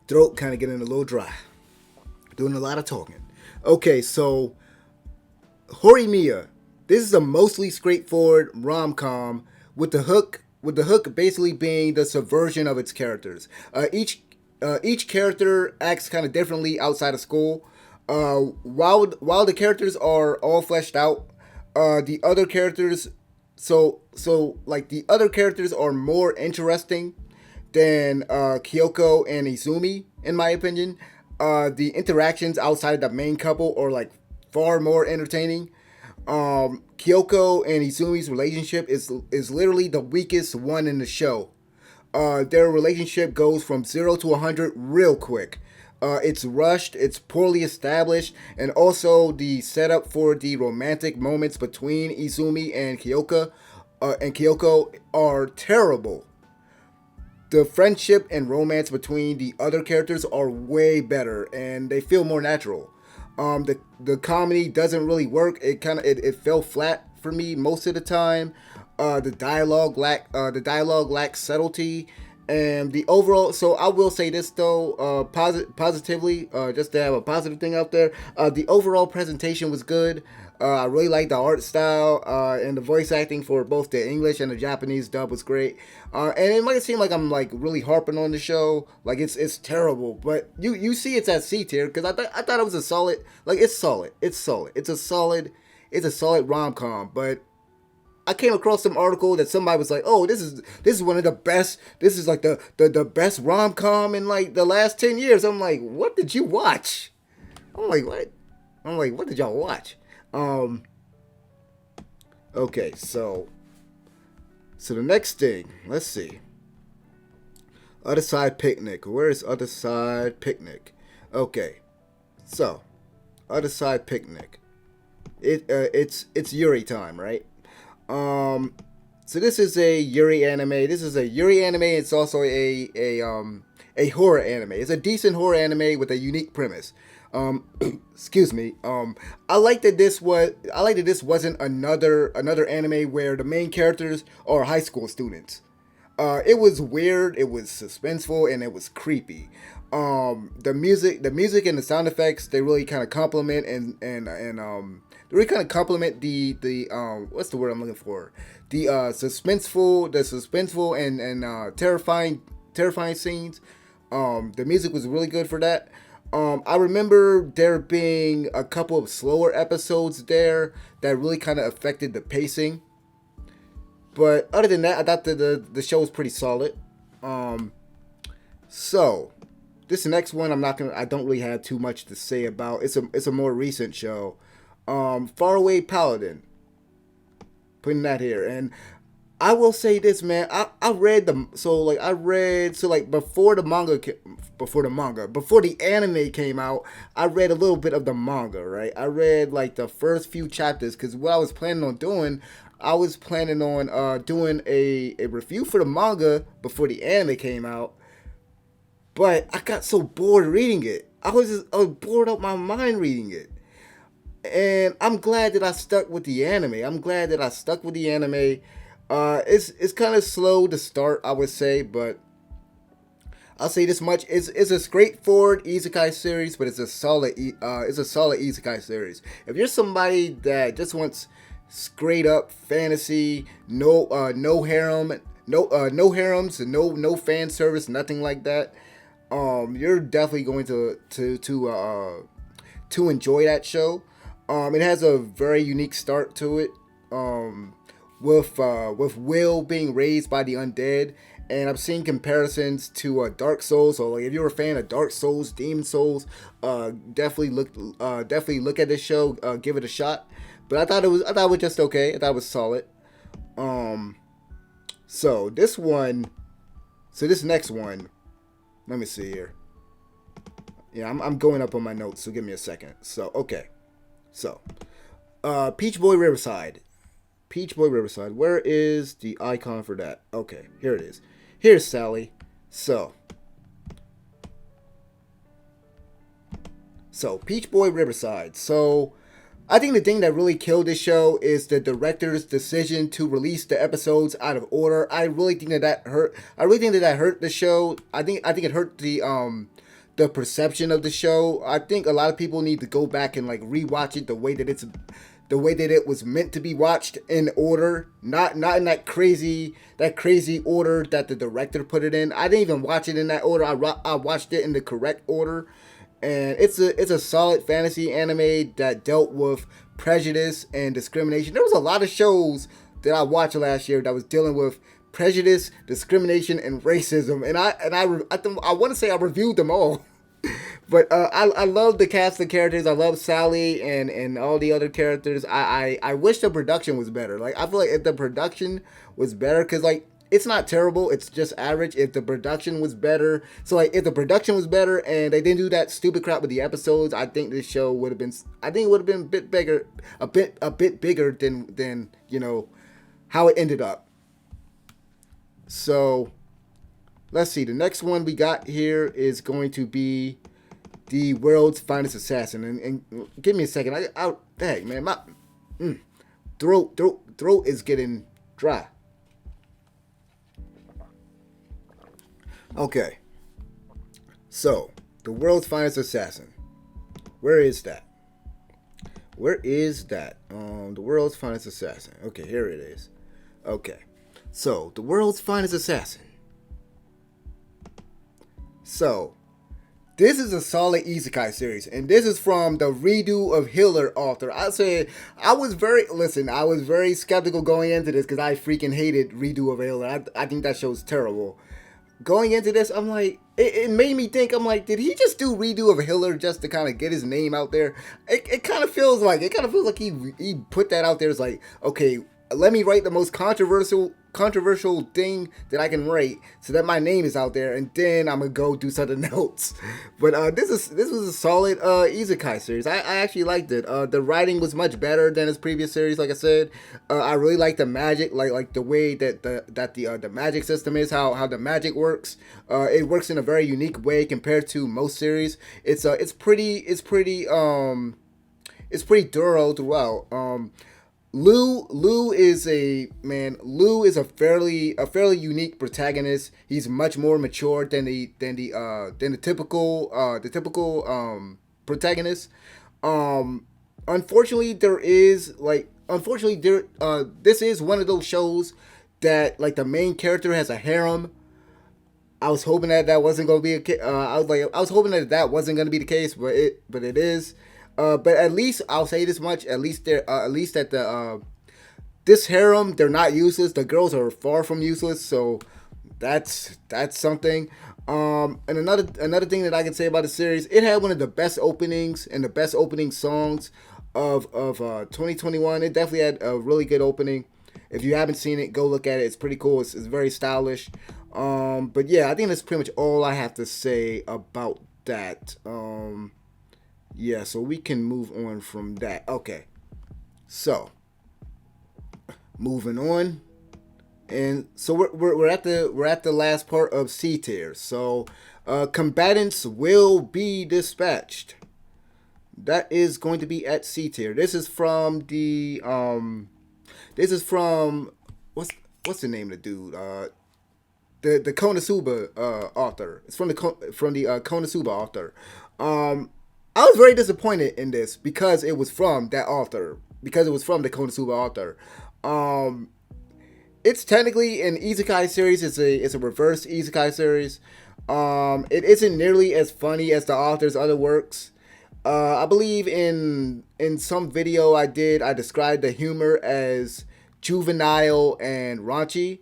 A: Throat kind of getting a little dry. Doing a lot of talking. Okay, so Horimiya. This is a mostly straightforward rom-com with the hook basically being the subversion of its characters. Each character acts kind of differently outside of school. While the characters are all fleshed out, the other characters the other characters are more interesting than Kyoko and Izumi, in my opinion. The interactions outside of the main couple are like far more entertaining. Kyoko and Izumi's relationship is literally the weakest one in the show. Their relationship goes from 0 to 100 real quick. It's rushed, it's poorly established, and also the setup for the romantic moments between Izumi and Kyoko are terrible. The friendship and romance between the other characters are way better, and they feel more natural. The comedy doesn't really work. It fell flat for me most of the time. The dialogue lacks subtlety, and the overall. So I will say this though, positively, just to have a positive thing out there. The overall presentation was good. I really liked the art style, and the voice acting for both the English and the Japanese dub was great. And it might seem like I'm like really harping on the show, like it's terrible, but you see it's at C tier because I thought it was a solid, like it's solid. It's a solid rom-com, but I came across some article that somebody was like, "Oh, this is one of the best. This is like the best rom-com in like the last 10 years." I'm like, "What did you watch?" I'm like, "What?" I'm like, "What did y'all watch?" Okay, so the next thing, let's see. Other Side Picnic. Where is Other Side Picnic? Okay, so Other Side Picnic. It's Yuri time, right? So this is a Yuri anime. It's also a horror anime. It's a decent horror anime with a unique premise. Excuse me. I like that this wasn't another anime where the main characters are high school students. It was weird, it was suspenseful, and it was creepy. The music and the sound effects, they really kind of complement they really kind of complement the what's the word I'm looking for? The suspenseful and terrifying scenes. The music was really good for that. I remember there being a couple of slower episodes there that really kind of affected the pacing. But other than that, I thought the show was pretty solid. So this next one I don't really have too much to say about. It's a more recent show. Faraway Paladin. Putting that here, and I will say this, man. I read the before the anime came out. I read a little bit of the manga, right? I read like the first few chapters because what I was planning on doing, I was planning on doing a review for the manga before the anime came out. But I got so bored reading it. I was bored out my mind reading it. And I'm glad that I stuck with the anime. I'm glad that I stuck with the anime. It's kind of slow to start, I would say, but I'll say this much: it's a straightforward isekai series, but it's a solid isekai series. If you're somebody that just wants straight up fantasy, no harem, no harems, and no fan service, nothing like that, you're definitely going to enjoy that show. It has a very unique start to it. With Will being raised by the undead, and I'm seeing comparisons to Dark Souls. So like, if you're a fan of Dark Souls, Demon Souls, definitely look at this show. Give it a shot. But I thought it was just okay. I thought it was solid. So this next one, let me see here. Yeah, I'm going up on my notes, so give me a second. So okay, so Peach Boy Riverside. Peach Boy Riverside. Where is the icon for that? Okay, here it is. Here's Sally. So Peach Boy Riverside. So I think the thing that really killed this show is the director's decision to release the episodes out of order. I really think that hurt. I really think that hurt the show. I think it hurt the perception of the show. I think a lot of people need to go back and like rewatch it the way that it was meant to be watched in order, not in that crazy order that the director put it in. I didn't even watch it in that order. I watched it in the correct order, and it's a solid fantasy anime that dealt with prejudice and discrimination. There was a lot of shows that I watched last year that was dealing with prejudice, discrimination, and racism, and I want to say I reviewed them all. But I love the cast of characters. I love Sally and all the other characters. I wish the production was better. Like, I feel like if the production was better, because like it's not terrible, it's just average. If the production was better, if the production was better and they didn't do that stupid crap with the episodes, I think this show would have been. I think it would have been a bit bigger, a bit bigger than how it ended up. So let's see. The next one we got here is going to be the World's Finest Assassin. And give me a second. Dang, man, my throat is getting dry. Okay. So, the World's Finest Assassin. Where is that? The World's Finest Assassin. Okay, here it is. Okay. So, the World's Finest Assassin. So, this is a solid isekai series, and this is from the Redo of Healer author. I was very skeptical going into this because I freaking hated Redo of Healer. I think that show's terrible. Going into this, I'm like, it made me think, I'm like, did he just do Redo of Healer just to kind of get his name out there? It kind of feels like he put that out there as like, okay, let me write the most controversial thing that I can write so that my name is out there, and then I'm gonna go do something else. But this was a solid isekai series. I actually liked it. The writing was much better than his previous series. Like I said, I really like the magic, like the way that the magic system is, how the magic works. It works in a very unique way compared to most series. It's pretty thorough throughout. Lou is a fairly unique protagonist. He's much more mature than the typical protagonist. Unfortunately, this is one of those shows that like the main character has a harem. I was hoping that wasn't going to be I was hoping that wasn't going to be the case, but it is. But at least I'll say this much: at least this harem, they're not useless. The girls are far from useless, so that's something. And another thing that I can say about the series, it had one of the best openings and the best opening songs of 2021. It definitely had a really good opening. If you haven't seen it, go look at it. It's pretty cool. It's very stylish. But yeah, I think that's pretty much all I have to say about that. Yeah, so we can move on from that. Okay, so moving on, and so we're at the last part of C tier. So, combatants will be dispatched. That is going to be at C tier. This is from the This is from what's the name of the dude? The Konosuba author. It's from the Konosuba author. I was very disappointed in this because it was from that author. Because it was from the Konosuba author. It's technically an isekai series. It's a reverse isekai series. It isn't nearly as funny as the author's other works. I believe in some video I described the humor as juvenile and raunchy.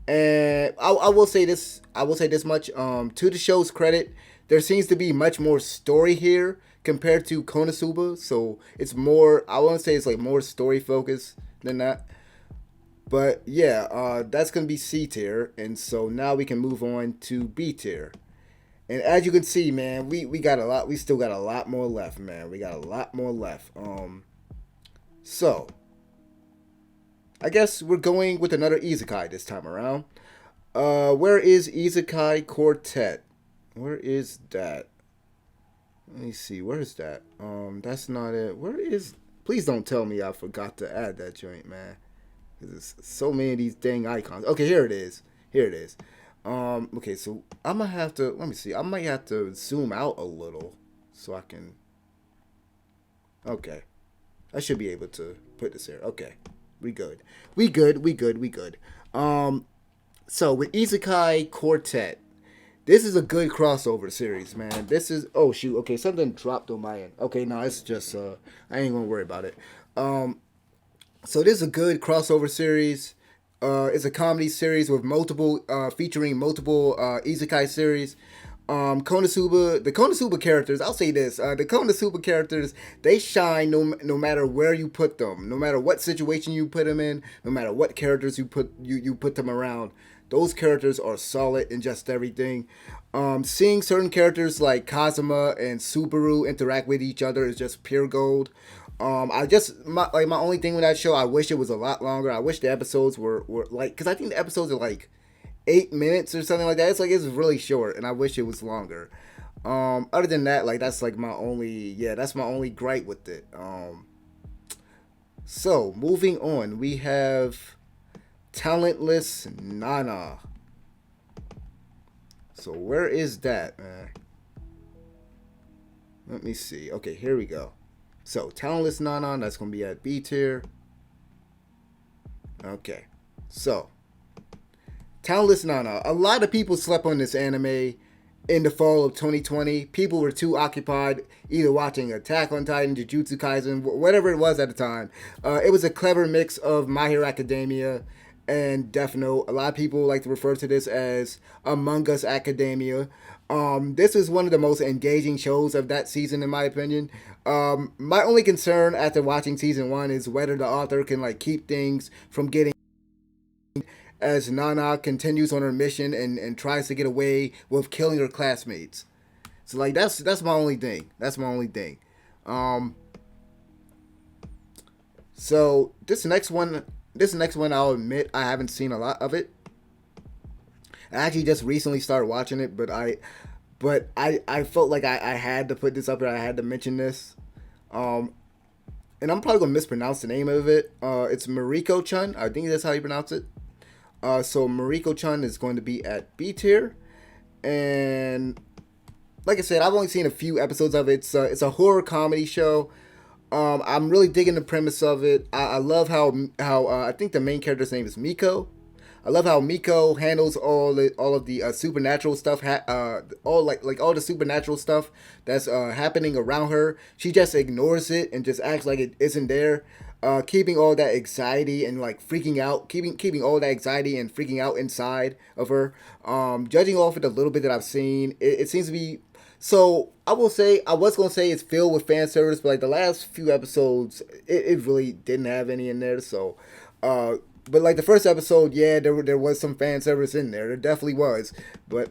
A: And I will say this. I will say this much. To the show's credit, there seems to be much more story here compared to Konosuba. So it's more. I want to say it's like more story focused than that. But yeah, that's gonna be C tier, and so now we can move on to B tier. And as you can see, man, we got a lot. We still got a lot more left, man. We got a lot more left. So I guess we're going with another Izukai this time around. Where is Izukai Quartet? Where is that? Let me see. Where is that? That's not it. Where is? Please don't tell me I forgot to add that joint, man. There's so many of these dang icons. Okay, here it is. Here it is. Okay, so I'm gonna have to. Let me see. I might have to zoom out a little so I can. Okay, I should be able to put this here. Okay, we good. We good. We good. We good. So with Izukai Quartet, this is a good crossover series, man. This is. Oh shoot. Okay, something dropped on my end. Okay, no, it's just. I ain't gonna worry about it. So this is a good crossover series. It's a comedy series with multiple, featuring multiple isekai series. The Konosuba characters. I'll say this: the Konosuba characters, they shine no matter where you put them, no matter what situation you put them in, no matter what characters you put them around. Those characters are solid in just everything. Seeing certain characters like Kazuma and Subaru interact with each other is just pure gold. My only thing with that show, I wish it was a lot longer. I wish the episodes were like, because I think the episodes are like 8 minutes or something like that. It's really short, and I wish it was longer. Other than that, like that's my only gripe with it. So moving on, we have Talentless Nana. So where is that, man? Let me see. Okay, here we go. So, Talentless Nana, that's going to be at B tier. Okay. So, Talentless Nana. A lot of people slept on this anime in the fall of 2020. People were too occupied either watching Attack on Titan, Jujutsu Kaisen, whatever it was at the time. It was a clever mix of My Hero Academia and Death Note. A lot of people like to refer to this as Among Us Academia. This is one of the most engaging shows of that season, in my opinion. My only concern after watching season 1 is whether the author can like keep things from getting as Nana continues on her mission and tries to get away with killing her classmates. So like that's my only thing. That's my only thing. So this next one, I'll admit I haven't seen a lot of it. I actually just recently started watching it, but I felt like I had to put this up here. I had to mention this. And I'm probably gonna mispronounce the name of it. It's Mariko-chan. I think that's how you pronounce it. So Mariko-chan is going to be at B tier, and like I said, I've only seen a few episodes of it. It's a horror comedy show. I'm really digging the premise of it. I love how I think the main character's name is Miko. I love how Miko handles all of the supernatural stuff, all the supernatural stuff that's happening around her. She just ignores it and just acts like it isn't there, keeping all that anxiety and like freaking out, keeping all that anxiety and freaking out inside of her. Judging off of the little bit that I've seen, it seems to be. So I was gonna say it's filled with fan service, but like the last few episodes, it really didn't have any in there. So. but like the first episode, yeah, there was some fan service in there. There definitely was. But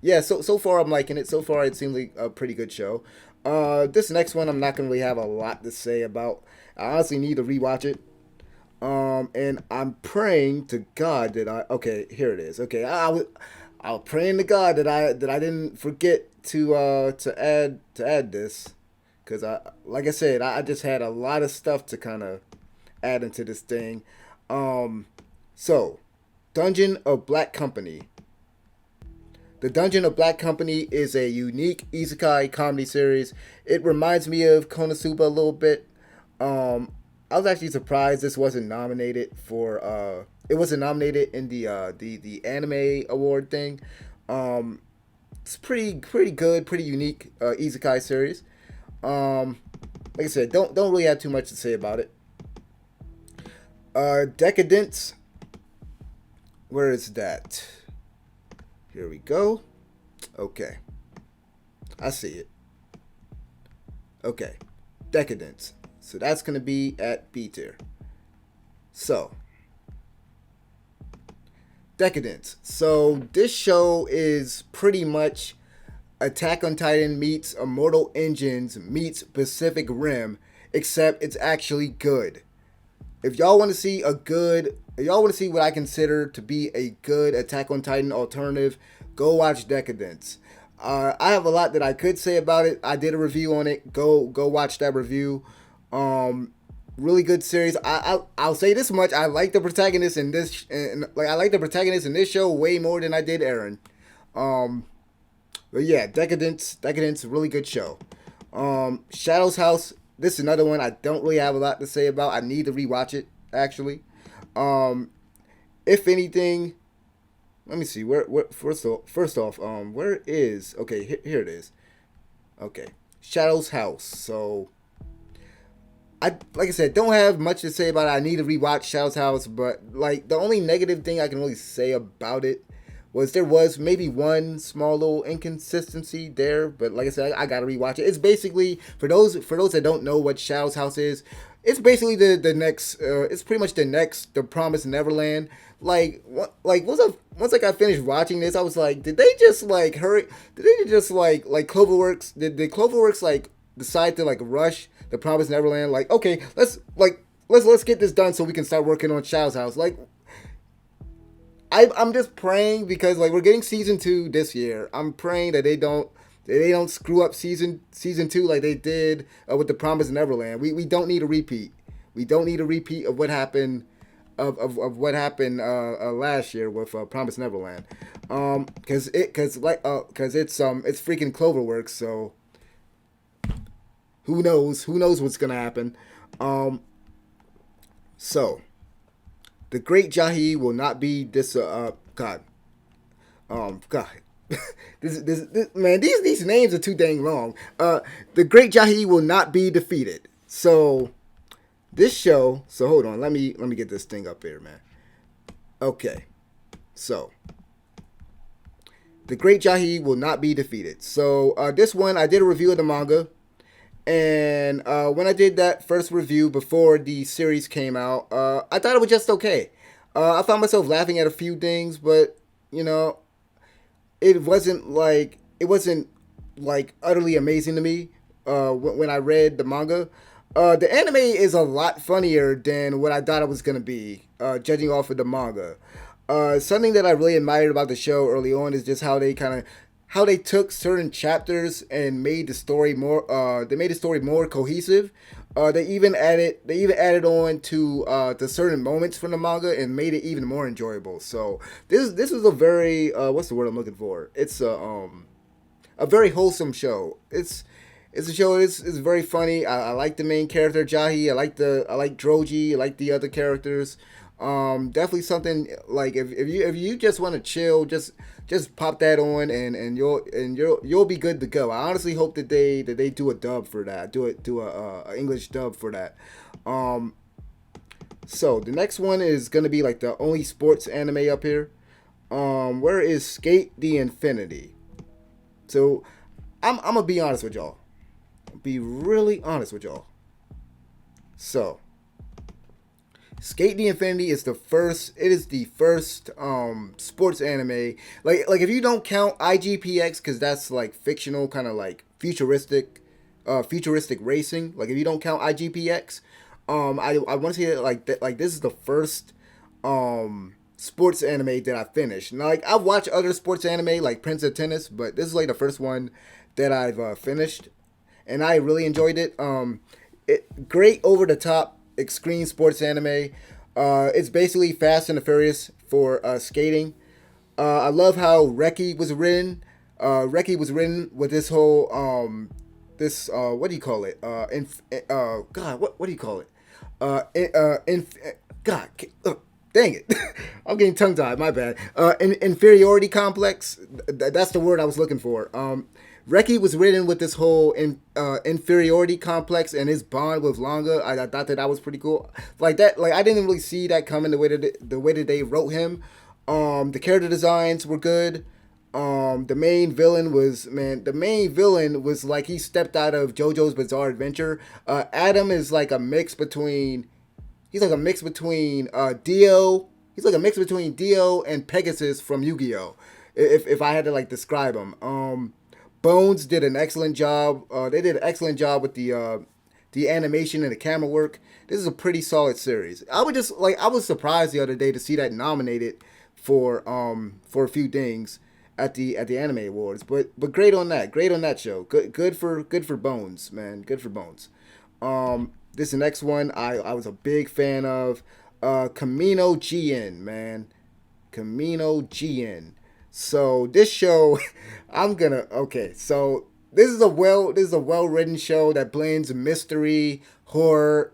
A: yeah. So far I'm liking it. So far it seems like a pretty good show. This next one I'm not gonna really have a lot to say about. I honestly need to rewatch it. And I'm praying to God that I okay, here it is. Okay, I was praying to God that I didn't forget to add this, because I like I said I just had a lot of stuff to kind of add into this thing. Um, so Dungeon of Black Company. The Dungeon of Black Company is a unique isekai comedy series. It reminds me of Konosuba a little bit. I was actually surprised this wasn't nominated for. It wasn't nominated in the anime award thing. Um, it's pretty good, pretty unique isekai series. Um, like I said, don't really have too much to say about it. Decadence. Where is that? Here we go. Okay, I see it. Okay, Decadence. So that's gonna be at B tier. So Decadence. So this show is pretty much Attack on Titan meets Immortal Engines meets Pacific Rim, except it's actually good. If y'all want to see a good, if y'all want to see what I consider to be a good Attack on Titan alternative, go watch Decadence. I have a lot that I could say about it. I did a review on it. Go watch that review. Really good series. I'll say this much: I like the protagonist in this, and like I like the protagonist in this show way more than I did Eren. Um, but yeah, Decadence, really good show. Shadow's House. This is another one I don't really have a lot to say about. I need to rewatch it actually. Um, if anything, let me see where first off, where is okay here it is. Okay, Shadow's House. So I like I said, don't have much to say about it. I need to rewatch Shadow's House, but like the only negative thing I can really say about it was there was maybe one small little inconsistency there, but like I said, I gotta rewatch it. It's basically for those that don't know what Shadow's House is, it's basically the next. It's pretty much the next, the Promised Neverland. Like what? Like once I got finished watching this, I was like, did they just like hurry? Did they just like Cloverworks? Did Cloverworks like decide to like rush the Promised Neverland? Like okay, let's get this done so we can start working on Shadow's House. Like I'm just praying because like we're getting season 2 this year. I'm praying that they don't screw up season 2 like they did with the Promised Neverland. We don't need a repeat. We don't need a repeat of what happened of what happened last year with Promised Neverland. Cuz it's freaking Cloverworks, so who knows what's going to happen. So the Great Jahi will not be God. God. this man, these names are too dang long. The Great Jahi will not be defeated. So this show. So hold on. Let me get this thing up here, man. Okay. So the Great Jahi will not be defeated. So this one I did a review of the manga. And when I did that first review before the series came out, I thought it was just okay. I found myself laughing at a few things, but you know, it wasn't like utterly amazing to me. When I read the manga, the anime is a lot funnier than what I thought it was gonna be. Judging off of the manga, something that I really admired about the show early on is just how they took certain chapters and made the story more. They made the story more cohesive. They even added on to certain moments from the manga and made it even more enjoyable. So this is a very what's the word I'm looking for? It's a very wholesome show. It's a show. It's very funny. I like the main character Jahi. I like Droji. I like the other characters. Definitely something like if you just want to chill, just pop that on and you'll be good to go. I honestly hope that they do a dub for that. Do a English dub for that. So the next one is gonna be like the only sports anime up here. Where is Skate the Infinity? So I'm gonna be honest with y'all. Be really honest with y'all. So Skate the Infinity is the first. It is the first sports anime. Like if you don't count IGPX, because that's like fictional, kind of like futuristic racing. Like if you don't count IGPX, I want to say that like this is the first sports anime that I finished. Now, like I've watched other sports anime like Prince of Tennis, but this is like the first one that I've finished, and I really enjoyed it. Great over the top extreme sports anime. It's basically Fast and the Furious for skating. I love how Reki was written. Reki was written with this whole this what do you call it? God, what do you call it? God, dang it, I'm getting tongue tied. My bad. Inferiority complex. That's the word I was looking for. Reki was written with this whole inferiority complex and his bond with Langa. I thought that was pretty cool. Like that, like I didn't really see that coming the way that they wrote him. The character designs were good. The main villain was like he stepped out of JoJo's Bizarre Adventure. Adam is like a mix between. He's like a mix between Dio. He's like a mix between Dio and Pegasus from Yu-Gi-Oh. If I had to like describe him. Bones did an excellent job. They did an excellent job with the animation and the camera work. This is a pretty solid series. I was surprised the other day to see that nominated for a few things at the Anime Awards. But great on that. Great on that show. Good for Bones, man. Good for Bones. This next one I was a big fan of. Kamino Gien, man. Kamino Gien. So this show, so this is a well written show that blends mystery, horror,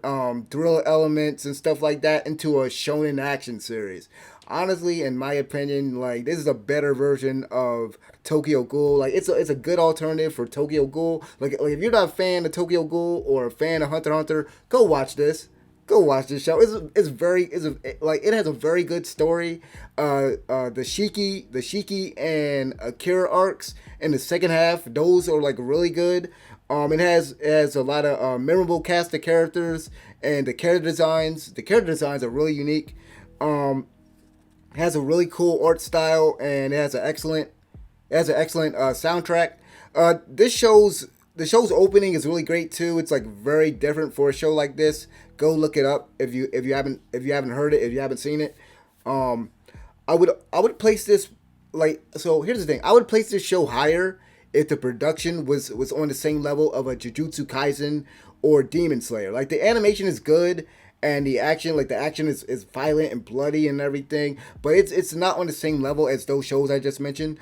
A: thriller elements and stuff like that into a shonen action series. Honestly, in my opinion, like this is a better version of Tokyo Ghoul. Like it's a good alternative for Tokyo Ghoul. Like if you're not a fan of Tokyo Ghoul or a fan of Hunter x Hunter, go watch this. Go watch this show. It has a very good story. The Shiki and Akira arcs in the second half, those are like really good. It has a lot of memorable cast of characters, and the character designs are really unique. Has a really cool art style, and it has an excellent soundtrack. The show's opening is really great too. It's like very different for a show like this. Go look it up if you haven't heard it, if you haven't seen it. I would place this so here's the thing. I would place this show higher if the production was on the same level of a Jujutsu Kaisen or Demon Slayer. Like the animation is good and the action is violent and bloody and everything, but it's not on the same level as those shows I just mentioned.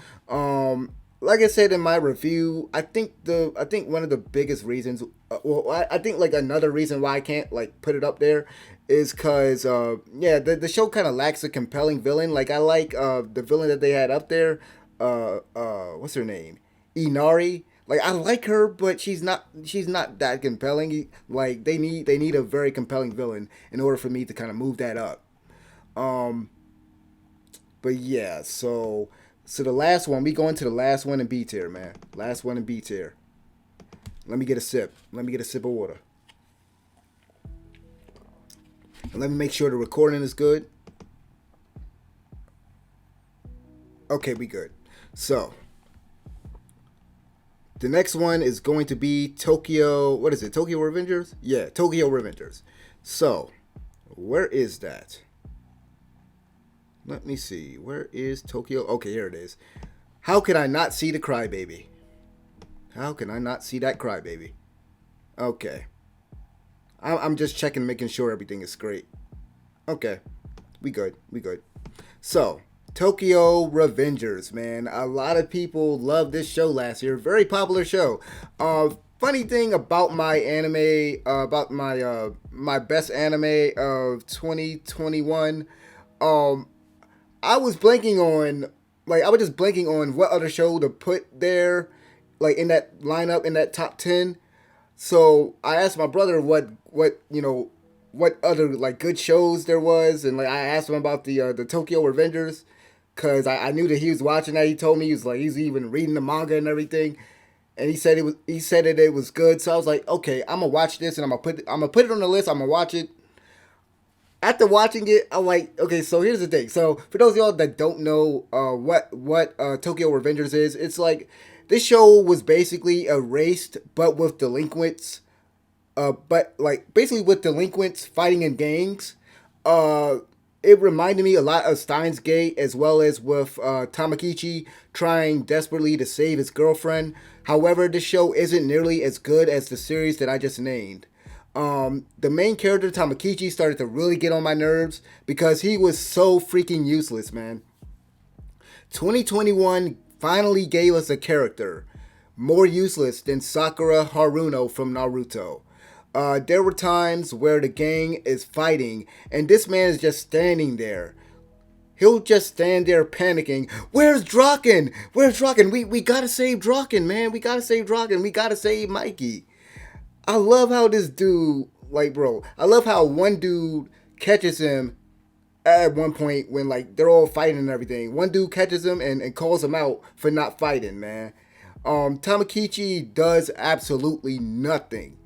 A: Like I said in my review, I think one of the biggest reasons, I think like another reason why I can't like put it up there is because the show kind of lacks a compelling villain. Like I like the villain that they had up there, what's her name, Inari. Like I like her, but she's not that compelling. Like they need a very compelling villain in order for me to kind of move that up. But yeah, so the last one, we go into the last one in B tier, man. Last one in B tier. Let me get a sip. Let me get a sip of water. And let me make sure the recording is good. Okay, we good. So, the next one is going to be Tokyo, what is it? Tokyo Avengers? Yeah, Tokyo Avengers. So, where is that? Let me see. Where is Tokyo? Okay, here it is. How can I not see the crybaby? How can I not see that crybaby? Okay. I'm just checking, making sure everything is great. Okay. We good. So, Tokyo Revengers, man. A lot of people loved this show last year. Very popular show. Funny thing about my anime, about my best anime of 2021, I was blanking on what other show to put there, like in that lineup, in that top 10. So I asked my brother what other like good shows there was, and like I asked him about the Tokyo Revengers, cause I knew that he was watching that. He told me he's even reading the manga and everything, and he said that it was good. So I was like, okay, I'm gonna watch this, and I'm gonna put it on the list. I'm gonna watch it. After watching it, I'm like, okay, so here's the thing. So for those of y'all that don't know what Tokyo Avengers is, it's like this show was basically erased, but with delinquents, but like basically with delinquents fighting in gangs. Uh, it reminded me a lot of Steins Gate, as well as with Tamakichi trying desperately to save his girlfriend. However, this show isn't nearly as good as the series that I just named. The main character Tamakichi started to really get on my nerves because he was so freaking useless, man. 2021 finally gave us a character more useless than Sakura Haruno from Naruto. There were times where the gang is fighting and this man is just standing there. He'll just stand there panicking. Where's Draken? Where's Draken? We gotta save Draken, man. We gotta save Draken. We gotta save Mikey. I love how this dude, like, bro, I love how one dude catches him at one point when, like, they're all fighting and everything. One dude catches him and calls him out for not fighting, man. Tamakichi does absolutely nothing.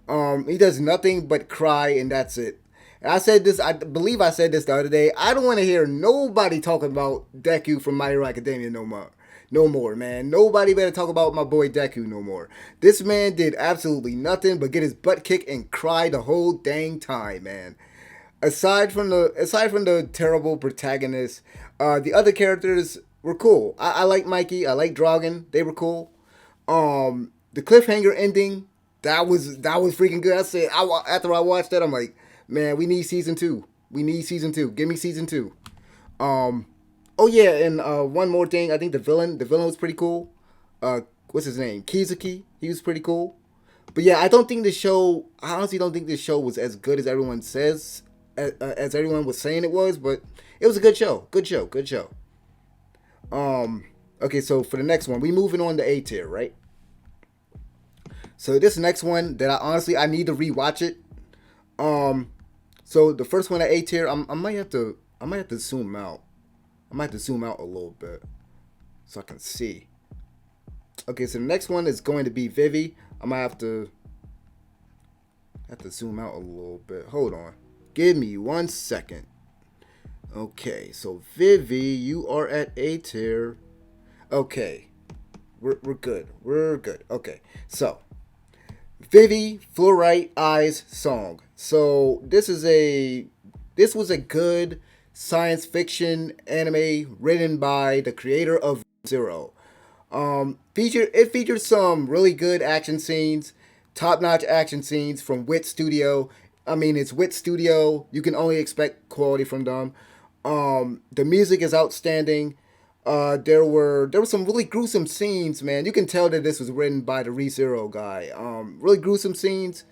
A: He does nothing but cry, and that's it. And I said this, I believe I said this the other day. I don't want to hear nobody talking about Deku from My Hero Academia no more. No more, man. Nobody better talk about my boy Deku no more. This man did absolutely nothing but get his butt kicked and cry the whole dang time, man. Aside from the terrible protagonist, the other characters were cool. I like Mikey. I like Dragon. They were cool. The cliffhanger ending, that was freaking good. I said after I watched that, I'm like, man, we need season two. We need season two. Give me season two. Um, oh yeah, and one more thing. I think the villain was pretty cool. What's his name? Kizuki. He was pretty cool. But yeah, I don't think the show. I honestly don't think this show was as good as everyone says, as everyone was saying it was. But it was a good show. Good show. Good show. Okay, so for the next one, we moving on to A tier, right? So this next one that I need to rewatch it. Um, so the first one at A tier, I might have to zoom out. I might have to zoom out a little bit so I can see. Okay, so the next one is going to be Vivi. I might have to zoom out a little bit. Hold on. Give me 1 second. Okay, so Vivi, you are at A tier. Okay. We're good. We're good. Okay. So Vivi Fluorite Eyes song. So this was a good science fiction anime written by the creator of Zero. It featured some really good action scenes, top notch action scenes from Wit Studio. I mean, it's Wit Studio. You can only expect quality from them. The music is outstanding. There were some really gruesome scenes, man. You can tell that this was written by the ReZero guy. Really gruesome scenes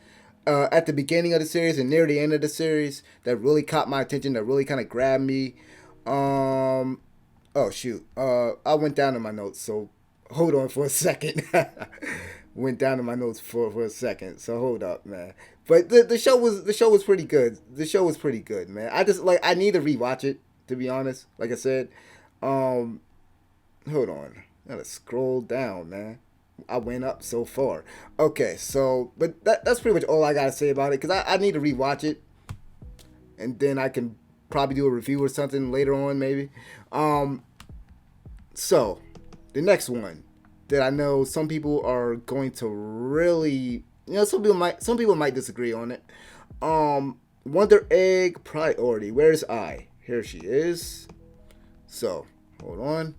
A: at the beginning of the series and near the end of the series that really caught my attention. That really kind of grabbed me. Um, oh shoot. I went down in my notes, so hold on for a second. Went down in my notes for a second, so hold up, man. But the show was pretty good. The show was pretty good, man. I need to rewatch it, to be honest. Like I said. Um, Hold on. I gotta scroll down, man. I went up so far. Okay, so but that's pretty much all I gotta say about it because I need to rewatch it and then I can probably do a review or something later on, maybe. Um, so the next one that I know some people are going to really, some people might disagree on it. Wonder Egg Priority. Where's I? Here she is. So hold on.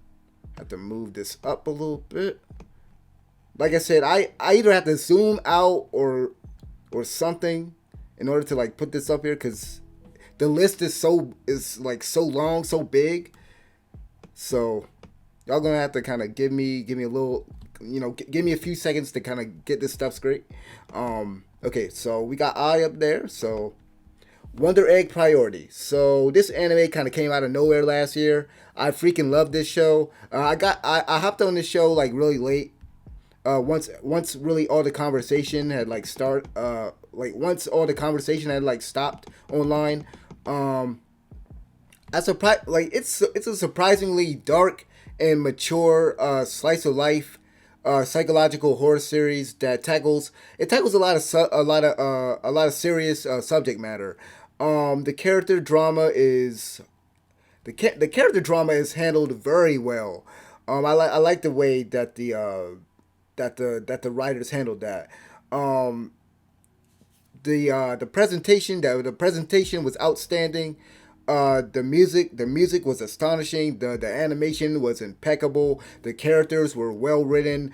A: Have to move this up a little bit. Like I said, I either have to zoom out or something in order to like put this up here because the list is like so long, so big. So y'all gonna have to kind of give me a little, give me a few seconds to kind of get this stuff straight. Okay, so we got I up there. So Wonder Egg Priority. So this anime kind of came out of nowhere last year. I freaking love this show. I hopped on this show like really late. Once really all the conversation had like once all the conversation had like stopped online. I surprised like it's a surprisingly dark and mature slice of life psychological horror series that tackles a lot of serious subject matter. The character drama is the character drama is handled very well. I like the way that the writers handled that. Um, the presentation was outstanding. The music was astonishing. The animation was impeccable. The characters were well written.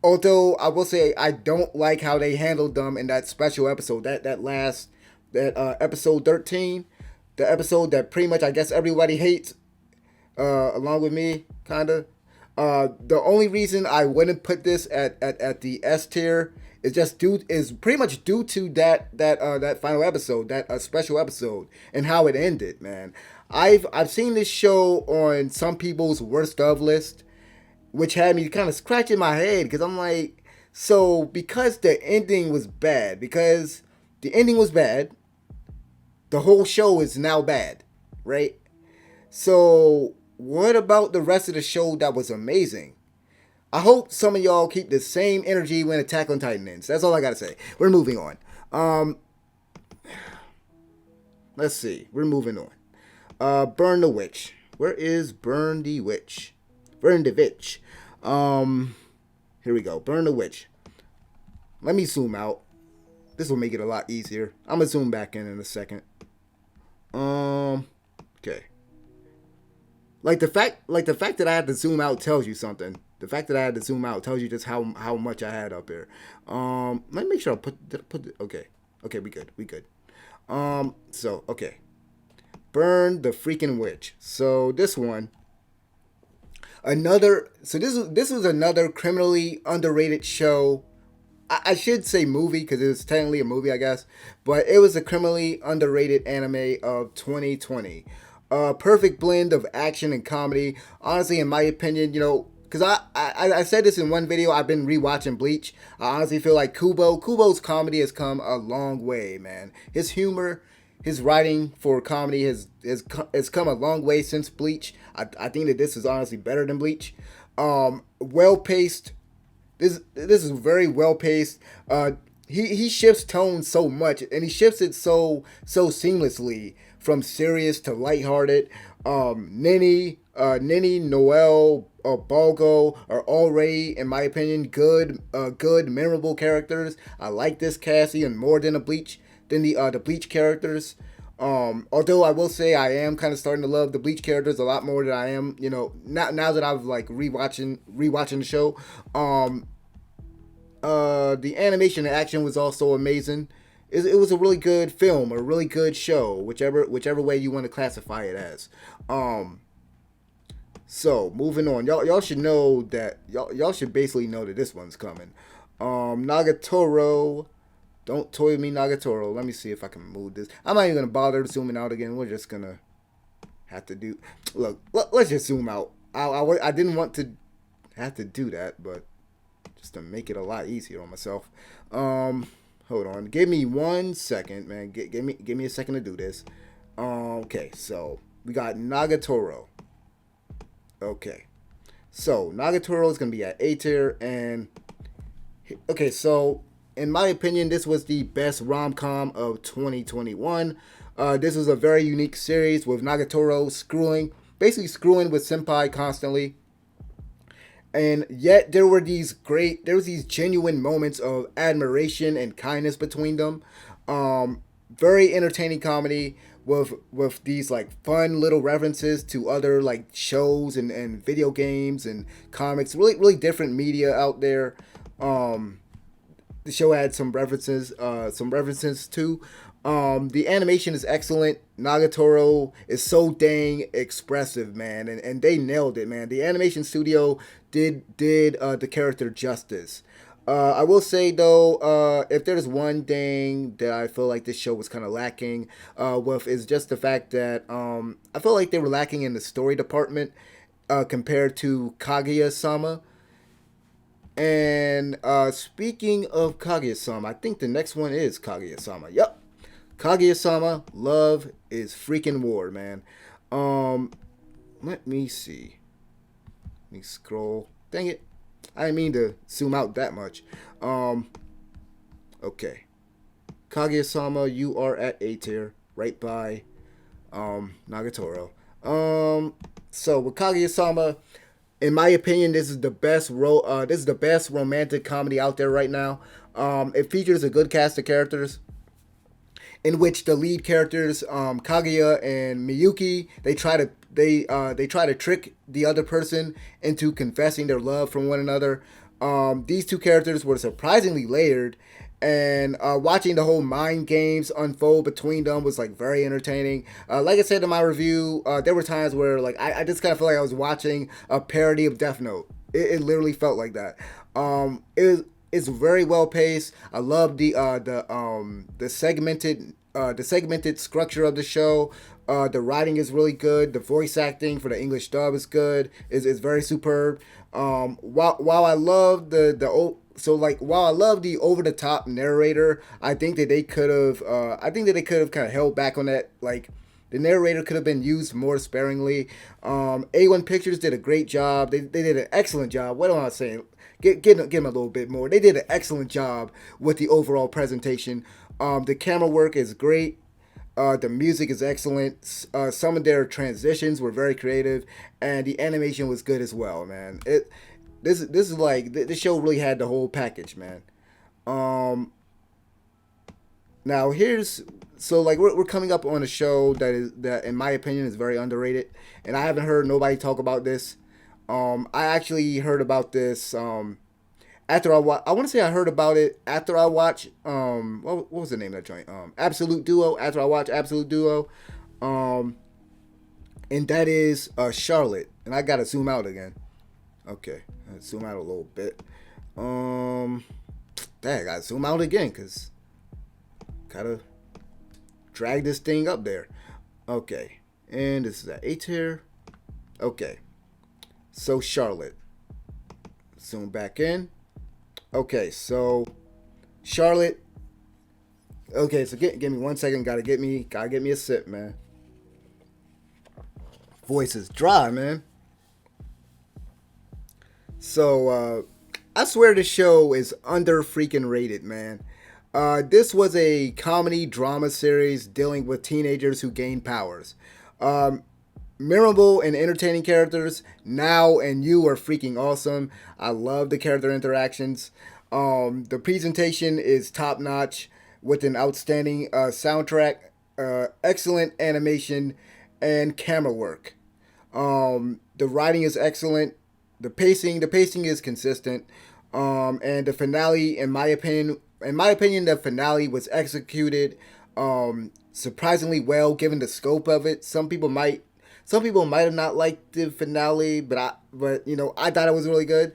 A: Although I will say I don't like how they handled them in that special episode. That episode 13, the episode that pretty much I guess everybody hates, along with me, kinda. The only reason I wouldn't put this at the S tier is pretty much due to that final episode, that special episode, and how it ended. Man, I've seen this show on some people's worst of list, which had me kind of scratching my head because I'm like, so because the ending was bad, the whole show is now bad, right? So what about the rest of the show that was amazing? I hope some of y'all keep the same energy when Attack on Titan ends. That's all I gotta say. We're moving on. Let's see. We're moving on. Burn the Witch. Where is Burn the Witch? Burn the Witch. Here we go. Burn the Witch. Let me zoom out. This will make it a lot easier. I'm gonna zoom back in a second. Okay. Like the fact that I had to zoom out tells you something. The fact that I had to zoom out tells you just how much I had up here. Let me make sure I put okay. Okay, we good. So okay. Burn the freaking witch. So this one, this was another criminally underrated show. I should say movie because it was technically a movie, I guess, but it was a criminally underrated anime of 2020. A perfect blend of action and comedy. Honestly, in my opinion, because I said this in one video, I've been rewatching Bleach. I honestly feel like Kubo's comedy has come a long way, man. His humor, his writing for comedy has come a long way since Bleach. I think that this is honestly better than Bleach. Well paced. This is very well paced. He shifts tone so much, and he shifts it so seamlessly from serious to lighthearted. Nini, Noel, Balgo are already, in my opinion, good, memorable characters. I like this cast even more than the Bleach characters. Although I will say I am kind of starting to love the Bleach characters a lot more than I am, now that I've like rewatching the show. The animation and action was also amazing. It was a really good film, a really good show, whichever way you want to classify it as. So moving on, y'all should know that y'all should basically know that this one's coming. Nagatoro. Don't toy with me, Nagatoro. Let me see if I can move this. I'm not even gonna bother zooming out again. We're just gonna have to do. Look, let's just zoom out. I didn't want to have to do that, but just to make it a lot easier on myself. Hold on. Give me 1 second, man. Give me a second to do this. Okay, so we got Nagatoro. Okay, so Nagatoro is gonna be at A tier, and okay, so in my opinion, this was the best rom-com of 2021. This was a very unique series with Nagatoro basically screwing with Senpai constantly. And yet there was these genuine moments of admiration and kindness between them. Very entertaining comedy with these like fun little references to other like shows and video games and comics. Really different media out there. The show had some references too. The animation is excellent. Nagatoro is so dang expressive, man, and they nailed it, man. The animation studio did the character justice. I will say though, if there's one thing that I feel like this show was kind of lacking with is just the fact that I feel like they were lacking in the story department compared to Kaguyasama. And speaking of Kaguyasama, I think the next one is Kaguyasama. Yep. Kaguyasama, love is freaking war, man. Let me see. Let me scroll. Dang it. I didn't mean to zoom out that much. Okay. Kaguyasama, you are at A tier, right by Nagatoro. So with Kaguyasama, in my opinion, this is the best this is the best romantic comedy out there right now. It features a good cast of characters, in which the lead characters, Kaguya and Miyuki, they try to trick the other person into confessing their love for one another. These two characters were surprisingly layered, and watching the whole mind games unfold between them was like very entertaining. Like I said in my review, there were times where like I just kind of felt like I was watching a parody of Death Note. It literally felt like that. It's very well paced. I love the segmented structure of the show. The writing is really good. The voice acting for the English dub is good. Is very superb. While I love while I love the over the top narrator, I think that they could have kind of held back on that. Like the narrator could have been used more sparingly. A1 Pictures did a great job. They did an excellent job. What am I saying? Give them a little bit more. They did an excellent job with the overall presentation. The camera work is great. The music is excellent. Some of their transitions were very creative, and the animation was good as well, man. This is like this show really had the whole package, man. Now we're coming up on a show that in my opinion is very underrated, and I haven't heard nobody talk about this. I actually heard about this after I want to say I heard about it after I watched what was the name of that joint? Absolute Duo. After I watched Absolute Duo, and that is Charlotte. And I gotta zoom out again. Okay, let's zoom out a little bit. Dang, I gotta zoom out again because gotta drag this thing up there. Okay, and this is at A tier. Okay, so Charlotte. Zoom back in. Okay, so Charlotte. Okay, so give me 1 second. Gotta get me a sip, man. Voice is dry, man. So I swear this show is under freaking rated, man. This was a comedy drama series dealing with teenagers who gain powers. Memorable and entertaining characters. Now and you are freaking awesome. I love the character interactions. The presentation is top notch with an outstanding soundtrack, excellent animation, and camera work. The writing is excellent. The pacing is consistent. And the finale, in my opinion, the finale was executed surprisingly well given the scope of it. Some people might have not liked the finale, but I thought it was really good.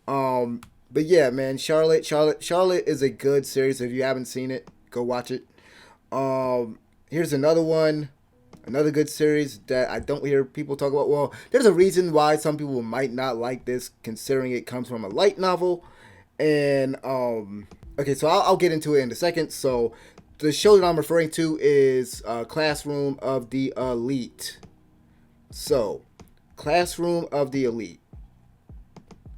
A: But yeah, man, Charlotte is a good series. If you haven't seen it, go watch it. Here's another good series that I don't hear people talk about. Well, there's a reason why some people might not like this, considering it comes from a light novel. And okay, so I'll get into it in a second. So the show that I'm referring to is Classroom of the Elite. So, Classroom of the Elite.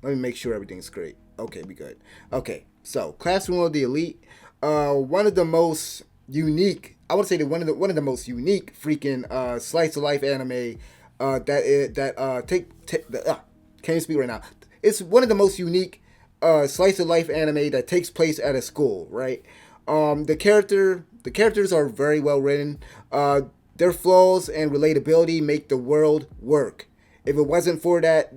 A: Let me make sure everything's great. Okay, we good. Okay, so Classroom of the Elite. One of the most unique. I would say that one of the most unique freaking slice of life anime can't speak right now. It's one of the most unique slice of life anime that takes place at a school, right? The characters are very well written. Their flaws and relatability make the world work. If it wasn't for that,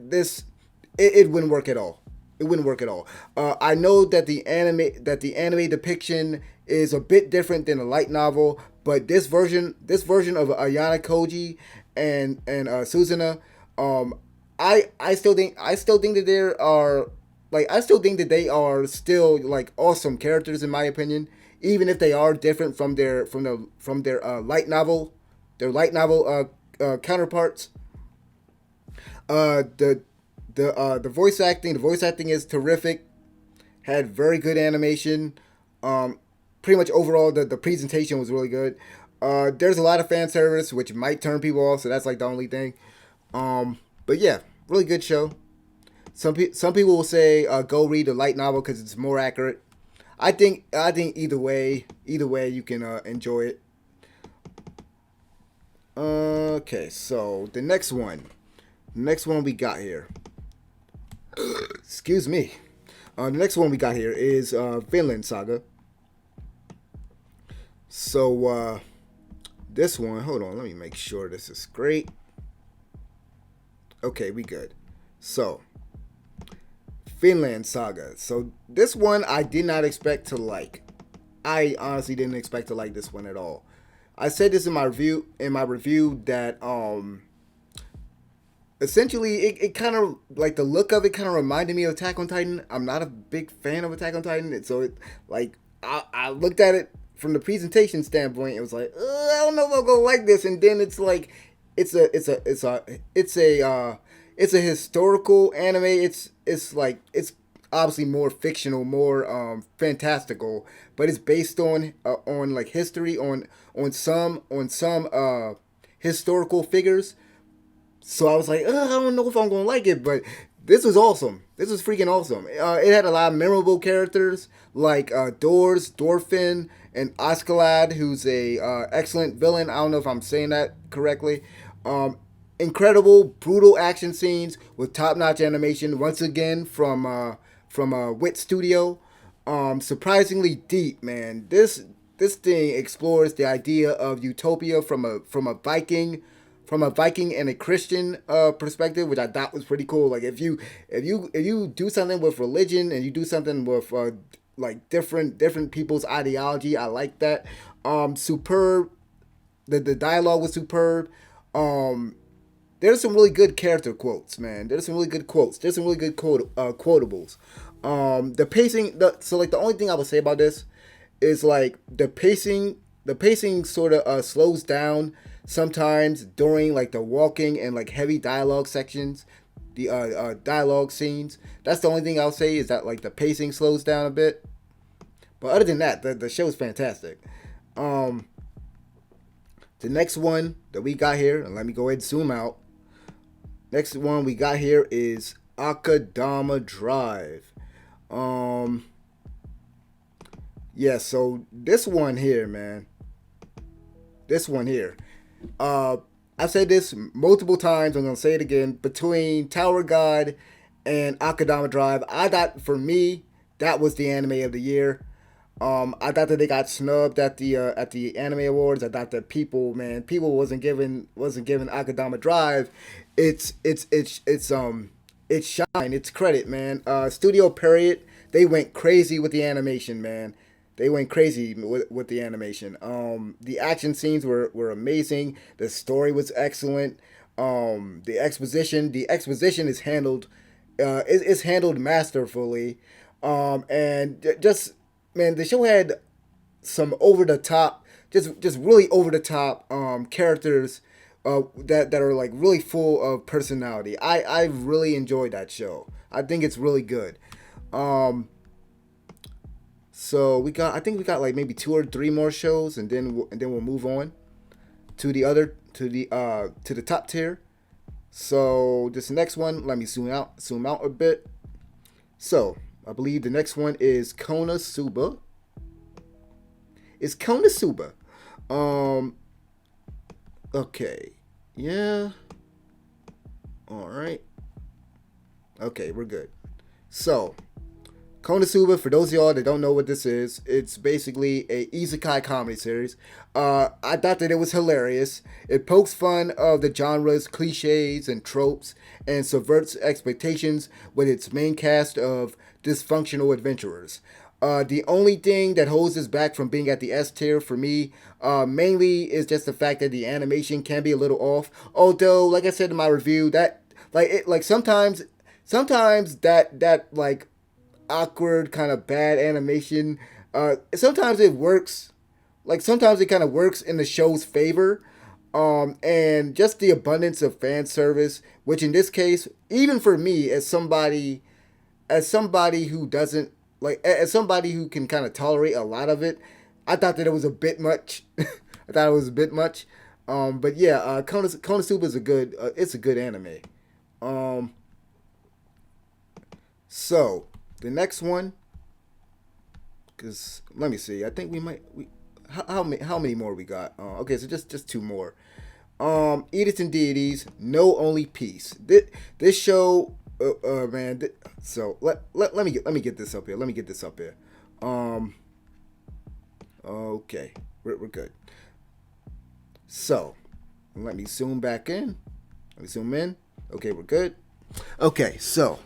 A: it wouldn't work at all. It wouldn't work at all. I know that the anime depiction is a bit different than a light novel, but this version of Ayana Koji and Suzuna, I still think that they are still like awesome characters in my opinion, even if they are different from their light novel counterparts. The voice acting is terrific. Had very good animation. Pretty much overall the presentation was really good. There's a lot of fan service which might turn people off, so that's like the only thing. But yeah, really good show. Some people will say go read the light novel because it's more accurate. I think either way you can enjoy it. Okay, so the next one we got here. Excuse me. The next one we got here is Finland Saga. So this one, hold on, let me make sure this is great. Okay, we good. So Finland Saga. So this one I did not expect to like. I honestly didn't expect to like this one at all. I said this in my review that essentially it kind of like the look of it kind of reminded me of Attack on Titan. I'm not a big fan of Attack on Titan, so it like I looked at it from the presentation standpoint. It was like I don't know if I'm gonna like this, and then it's like it's a historical anime. It's like it's obviously more fictional, more fantastical, but it's based on like history, on some historical figures. So I was like, I don't know if I'm gonna like it, but this was awesome. This was freaking awesome. It had a lot of memorable characters like Dorfin, and Askeladd, who's a excellent villain. I don't know if I'm saying that correctly. Um, Incredible, brutal action scenes with top-notch animation. Once again from Wit Studio. Surprisingly deep, man. This thing explores the idea of utopia from a Viking and a Christian perspective, which I thought was pretty cool. Like if you do something with religion and you do something with like different people's ideology, I like that. Superb. The dialogue was superb. Um, there's some really good character quotes, man. There's some really good quotes. There's some really good quotables. The pacing. So like the only thing I would say about this is like the pacing. The pacing sort of slows down sometimes during like the walking and like heavy dialogue sections, the dialogue scenes. That's the only thing I'll say is that like the pacing slows down a bit. But other than that, the show is fantastic. Um, the next one that we got here, and let me go ahead and zoom out. Next one we got here is Akadama Drive. Um, yeah, so this one here, man. This one here. I've said this multiple times. I'm gonna say it again. Between Tower God and Akadama Drive, I thought for me that was the anime of the year. I thought that they got snubbed at the anime awards. I thought that people wasn't giving Akadama Drive its shine, its credit, man. Studio Period, they went crazy with the animation, man. They went crazy with the animation. The action scenes were amazing. The story was excellent. The exposition is handled masterfully. And just man, the show had some over the top, just really over the top characters that are like really full of personality. I really enjoyed that show. I think it's really good. Um, so I think we got like maybe two or three more shows, and then we'll move on to the top tier. So this next one, let me zoom out a bit. So I believe the next one is Konosuba. It's Konosuba. Um. Okay. Yeah. All right. Okay, we're good. So Konosuba, for those of y'all that don't know what this is, it's basically a isekai comedy series. I thought that it was hilarious. It pokes fun of the genre's cliches and tropes and subverts expectations with its main cast of dysfunctional adventurers. The only thing that holds this back from being at the S tier for me, mainly is just the fact that the animation can be a little off. Although, like I said in my review, that like sometimes that like awkward kind of bad animation, sometimes it works. Like sometimes it kind of works in the show's favor. And just the abundance of fan service, which in this case, even for me as somebody who doesn't like as somebody who can kind of tolerate a lot of it, I thought that it was a bit much. I thought it was a bit much. But yeah, Konosuba is it's a good anime. Um, so the next one Cause let me see. I think we might. How many more we got? Okay, so just two more. Edith and Deities, No Only Peace. This show, man. So let me get this up here. Let me get this up here. Um, okay, we're good. So let me zoom back in. Let me zoom in. Okay, we're good. Okay, so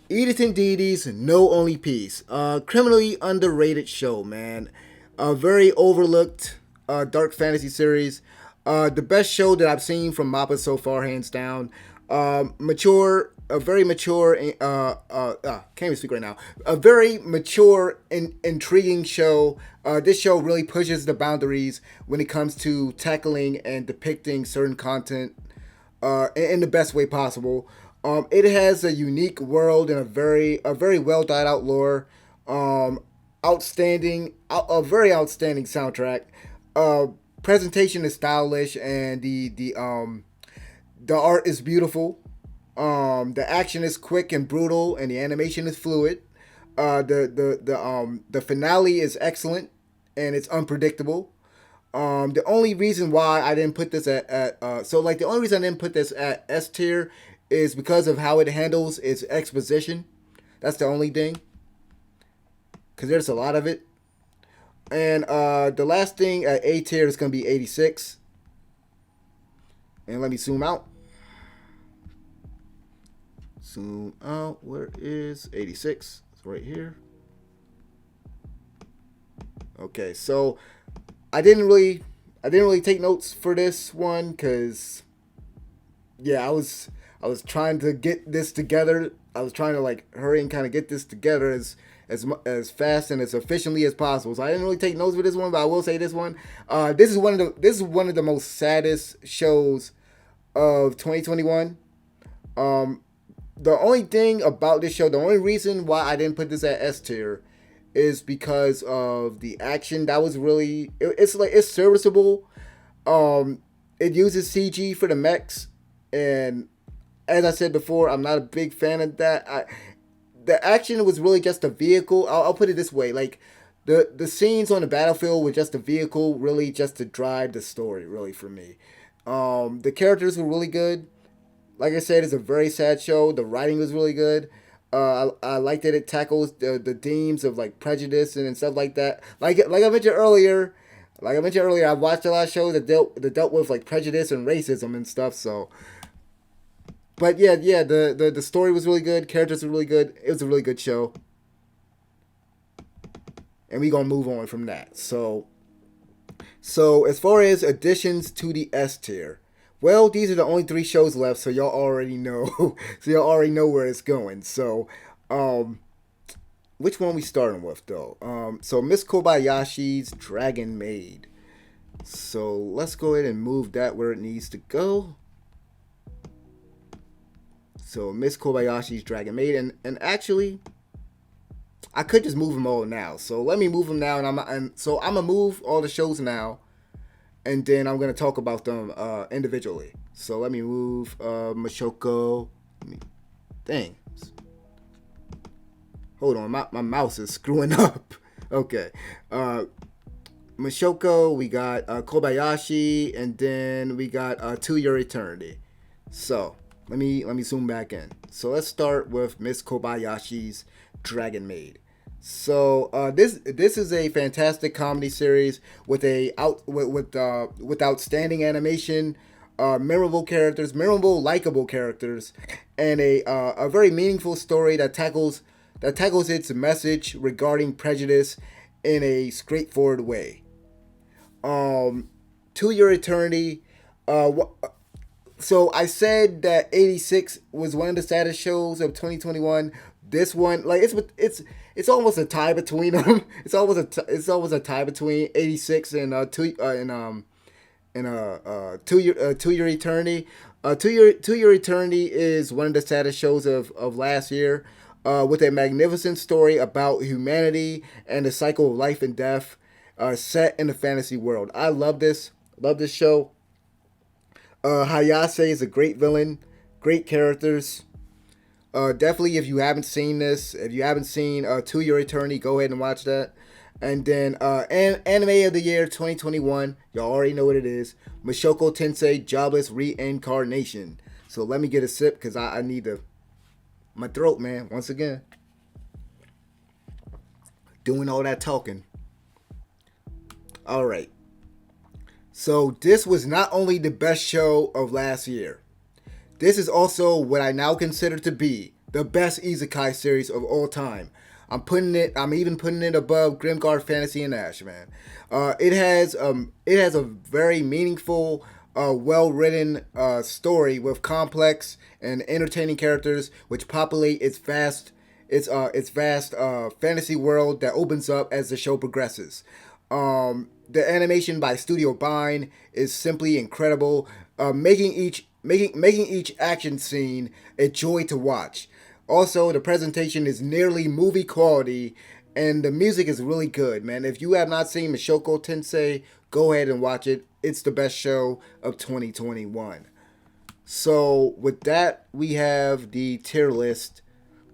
A: Edith and Deities, No Only Peace. Criminally underrated show, man. A very overlooked dark fantasy series. The best show that I've seen from Mappa so far, hands down. Mature, a very mature. Can't even speak right now. A very mature and intriguing show. This show really pushes the boundaries when it comes to tackling and depicting certain content in the best way possible. It has a unique world and a very well thought out lore. A very outstanding soundtrack. Presentation is stylish and the art is beautiful. The action is quick and brutal, and the animation is fluid. The finale is excellent, and it's unpredictable. The only reason why I didn't put this the only reason I didn't put this at S tier is because of how it handles its exposition. That's the only thing, because there's a lot of it. And the last thing at A tier is going to be 86. And let me zoom out. Zoom out. Where is 86? It's right here. Okay, so I didn't really take notes for this one because I was trying to get this together. I was trying to like hurry and kind of get this together as fast and as efficiently as possible. So I didn't really take notes for this one, but I will say this one. This is one of the most saddest shows of 2021. The only thing about this show, the only reason why I didn't put this at S tier is because of the action. That was really it's serviceable. It uses CG for the mechs, and as I said before, I'm not a big fan of that. The action was really just a vehicle. I'll put it this way: like the scenes on the battlefield were just a vehicle, really just to drive the story, really for me. The characters were really good. Like I said, it's a very sad show. The writing was really good. I like that it tackles the themes of like prejudice and stuff like that. Like I mentioned earlier, I've watched a lot of shows that dealt with like prejudice and racism and stuff. So, but the story was really good. Characters were really good. It was a really good show, and we gonna move on from that. So as far as additions to the S tier. Well, these are the only 3 shows left, so y'all already know. So y'all already know where it's going. So, which one we starting with though? So Miss Kobayashi's Dragon Maid. So let's go ahead and move that where it needs to go. So Miss Kobayashi's Dragon Maid, and actually, I could just move them all now. So let me move them now, and so I'm gonna move all the shows now. And then I'm going to talk about them individually. So let me move Mashoko. Dang. Hold on. My mouse is screwing up. Okay. Mashoko, we got Kobayashi, and then we got To Your Eternity. So let me zoom back in. So let's start with Miss Kobayashi's Dragon Maid. So this is a fantastic comedy series with outstanding animation, memorable likable characters, and a very meaningful story that tackles its message regarding prejudice in a straightforward way. To Your Eternity. So I said that 86 was one of the saddest shows of 2021. This one, like it's almost a tie between them. It's almost a tie between 86 and To Your Eternity. To Your Eternity is one of the saddest shows of last year, with a magnificent story about humanity and the cycle of life and death, set in the fantasy world. I love this show. Hayase is a great villain, great characters. Definitely, if you haven't seen this, if you haven't seen To Your Eternity, go ahead and watch that. And then Anime of the Year 2021, y'all already know what it is. Mashoko Tensei Jobless Reincarnation. So let me get a sip because I need to. My throat, man, once again. Doing all that talking. All right. So this was not only the best show of last year. This is also what I now consider to be the best Izukai series of all time. I'm even putting it above Grimguard Fantasy and Ash, man. It has a very meaningful, well written story with complex and entertaining characters, which populate its vast fantasy world that opens up as the show progresses. The animation by Studio Bine is simply incredible, making each action scene a joy to watch. Also, the presentation is nearly movie quality, and the music is really good, man. If you have not seen Mashoko Tensei, go ahead and watch it. It's the best show of 2021. So with that, we have the tier list.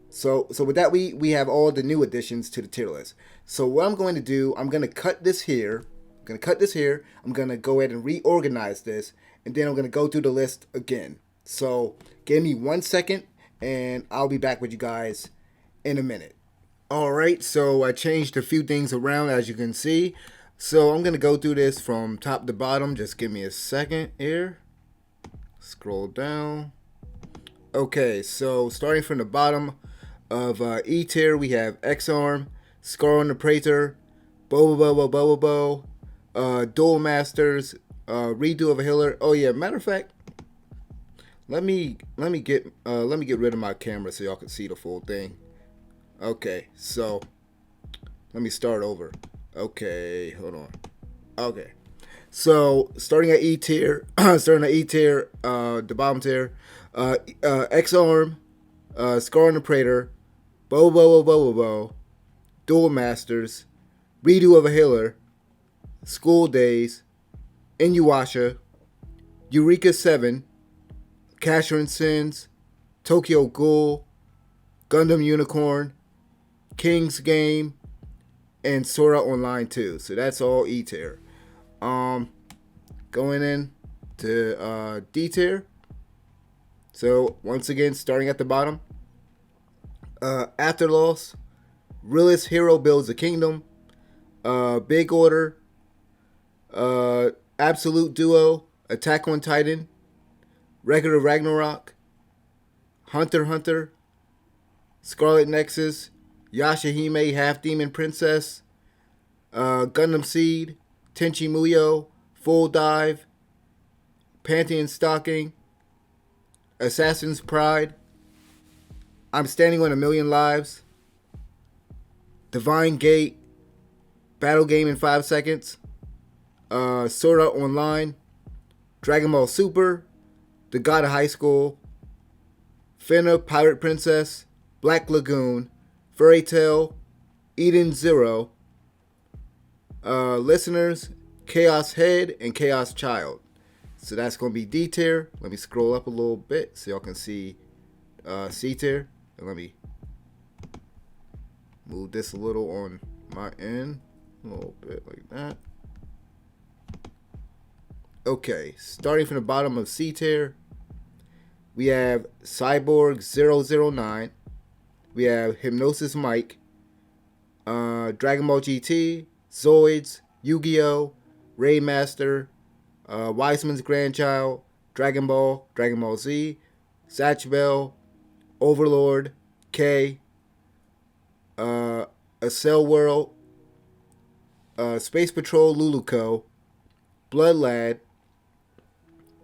A: So with that, we have all the new additions to the tier list. So what I'm going to do, I'm going to cut this here. I'm going to go ahead and reorganize this, and then I'm going to go through the list again. So give me 1 second, and I'll be back with you guys in a minute. All right, so I changed a few things around, as you can see. So I'm going to go through this from top to bottom. Just give me a second here. Scroll down. Okay, so starting from the bottom of E tier, we have X-Arm, Scar on the Praetor, Bobo, Duel Masters, Redo of a Healer. Oh yeah, matter of fact, let me get rid of my camera so y'all can see the full thing. Okay, so let me start over. Okay, hold on. Okay, so starting at E tier, the bottom tier, X-Arm, Scar on the Praetor, Bobo, Duel Masters, Redo of a Healer, School Days, Inuyasha, Eureka 7, Casher Sins, Tokyo Ghoul, Gundam Unicorn, King's Game, and Sora Online 2. So that's all E tier. Going in to D tier. So once again, starting at the bottom, After Loss, Realist Hero Builds a Kingdom, Big Order, Absolute Duo, Attack on Titan, Record of Ragnarok, Hunter x Hunter, Scarlet Nexus, Yashahime Half Demon Princess, Gundam Seed, Tenchi Muyo, Full Dive, Pantheon Stalking, Assassin's Pride, I'm Standing on a Million Lives, Divine Gate, Battle Game in 5 Seconds, Sword Art Online, Dragon Ball Super, The God of High School, Finna Pirate Princess, Black Lagoon, Fairy Tail, Eden Zero, listeners, Chaos Head, and Chaos Child. So that's going to be D tier. Let me scroll up a little bit so y'all can see C tier. And let me move this a little on my end. A little bit like that. Okay, starting from the bottom of C tier, we have Cyborg 009. We have Hypnosis Mike, Dragon Ball GT, Zoids, Yu-Gi-Oh!, Raymaster, Wiseman's Grandchild, Dragon Ball Z, Satch Bell, Overlord, K, A Cell World, Space Patrol Luluco, Blood Lad,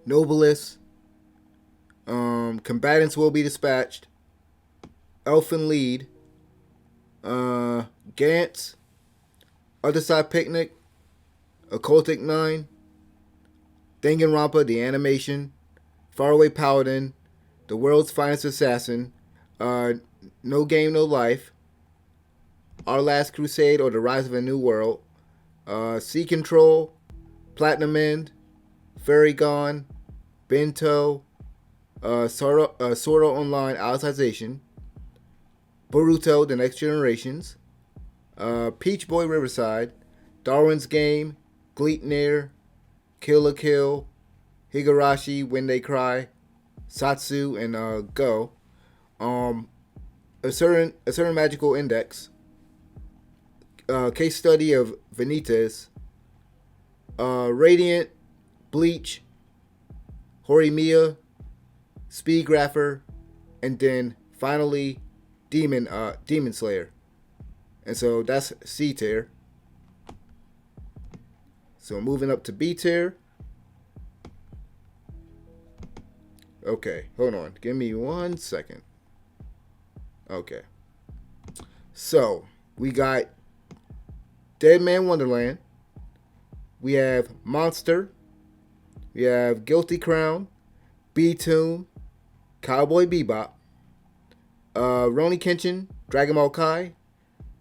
A: Nobilis, Combatants Will Be Dispatched, Elfin Lead, Gantz, Other Side Picnic, Occultic 9, Danganronpa the Animation, Faraway Paladin, The World's Finest Assassin, No Game No Life, Our Last Crusade or The Rise of a New World, Sea Control, Platinum End, Fairy Gone, Bento, Sword Art Online Alicization, Boruto: The Next Generations, Peach Boy Riverside, Darwin's Game, Gleipnir, Kill la Kill, Higarashi When They Cry, Satsu, and Go. Um, a certain magical index, case study of Vanitas, Radiant, Bleach, Horimiya, Speed Grapher, and then finally Demon Slayer. And so that's C tier. So moving up to B tier. Okay, hold on. Give me 1 second. Okay. So we got Dead Man Wonderland. We have Monster. We have Guilty Crown, B-Tune, Cowboy Bebop, Roni Kenshin, Dragon Ball Kai,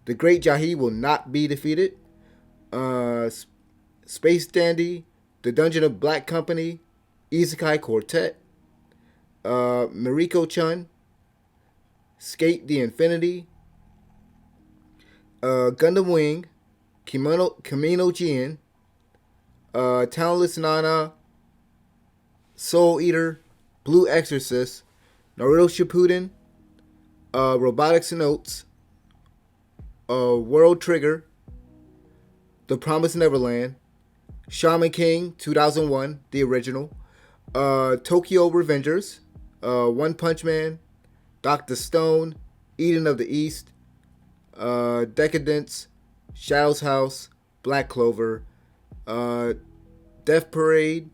A: The Great Jahi Will Not Be Defeated, Space Dandy, The Dungeon of Black Company, Izukai Quartet, Mariko-chan, Skate the Infinity, Gundam Wing, Kamino Jin, Talentless Nana, Soul Eater, Blue Exorcist, Naruto Shippuden, Robotics and Oats, World Trigger, The Promised Neverland, Shaman King 2001, the original, Tokyo Avengers, One Punch Man, Dr. Stone, Eden of the East, Decadence, Shadow's House, Black Clover, Death Parade,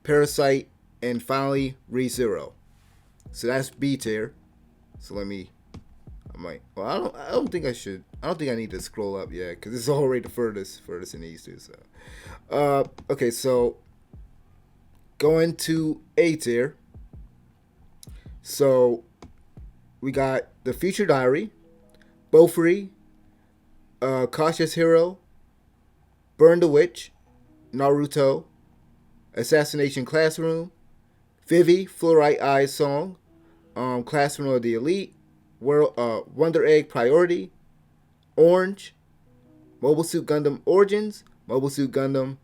A: Parasite, and finally ReZero. So that's B tier. So I don't think I need to scroll up yet because it's already the furthest in these two. So, okay, so going to A tier. So we got The Future Diary, Bofuri, Cautious Hero, Burn the Witch, Naruto, Assassination Classroom, Vivi, Fluorite Eyes Song, Classroom of the Elite, Wonder Egg Priority, Orange, Mobile Suit Gundam Origins, Mobile Suit Gundam,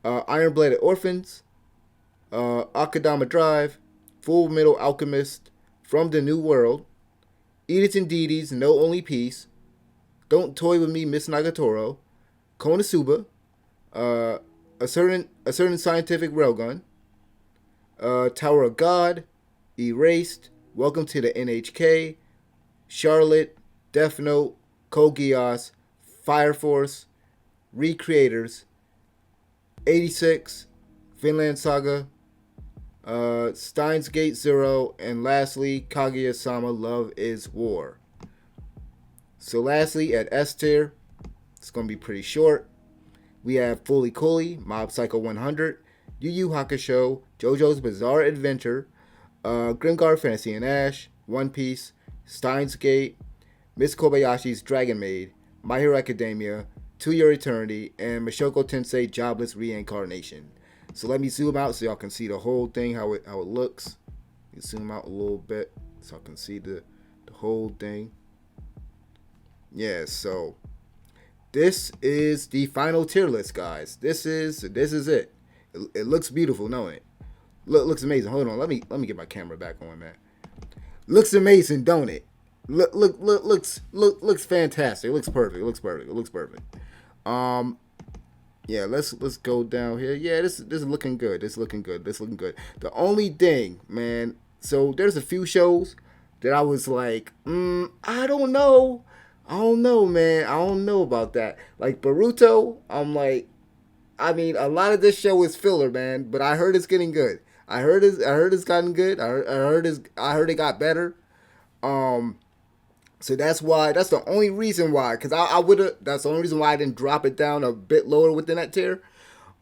A: Iron Blooded Orphans, Akadama Drive, Full Metal Alchemist, From the New World, Edith and Didi's No Only Peace, Don't Toy With Me Miss Nagatoro, Konosuba, a certain scientific railgun, Tower of God, Erased, Welcome to the NHK, Charlotte, Death Note, Code Geass, Fire Force, Recreators, 86, Finland Saga, Steins Gate Zero, and lastly, Kaguyasama Love is War. So lastly, at S tier, it's going to be pretty short. We have Fully Cooley, Mob Psycho 100, Yu Yu Hakusho, JoJo's Bizarre Adventure, Grimgar Fantasy and Ash, One Piece, Steins Gate, Miss Kobayashi's Dragon Maid, My Hero Academia, To Your Eternity, and Mashoko Tensei Jobless Reincarnation. So let me zoom out so y'all can see the whole thing, how it looks. You zoom out a little bit so I can see the whole thing. Yeah, so this is the final tier list, guys. This is it. It looks beautiful, don't it? Looks amazing. Hold on, let me get my camera back on, man. Looks amazing, don't it? Looks fantastic. It looks perfect. Yeah, let's go down here. Yeah, this is looking good. This is looking good. The only thing, man, so there's a few shows that I was like, I don't know, man. I don't know about that. Like Boruto, I'm like, I mean, a lot of this show is filler, man, but I heard it's getting good. I heard it's gotten good. I heard it got better. So that's the only reason why, because that's the only reason why I didn't drop it down a bit lower within that tier.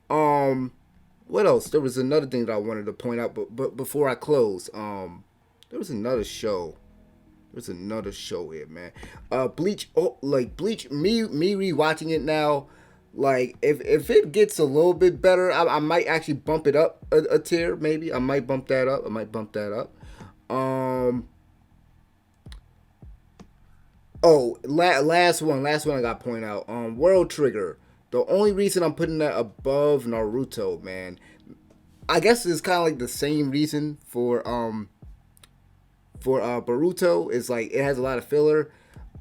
A: What else? There was another thing that I wanted to point out, but before I close, there was another show. There's another show here, man. Bleach. Oh, like Bleach. Me rewatching it now. Like if it gets a little bit better, I might actually bump it up a tier. Maybe I might bump that up. I might bump that up. Um. Oh, last one I got to point out. World Trigger. The only reason I'm putting that above Naruto, man, I guess it's kind of like the same reason for Boruto. Is like it has a lot of filler.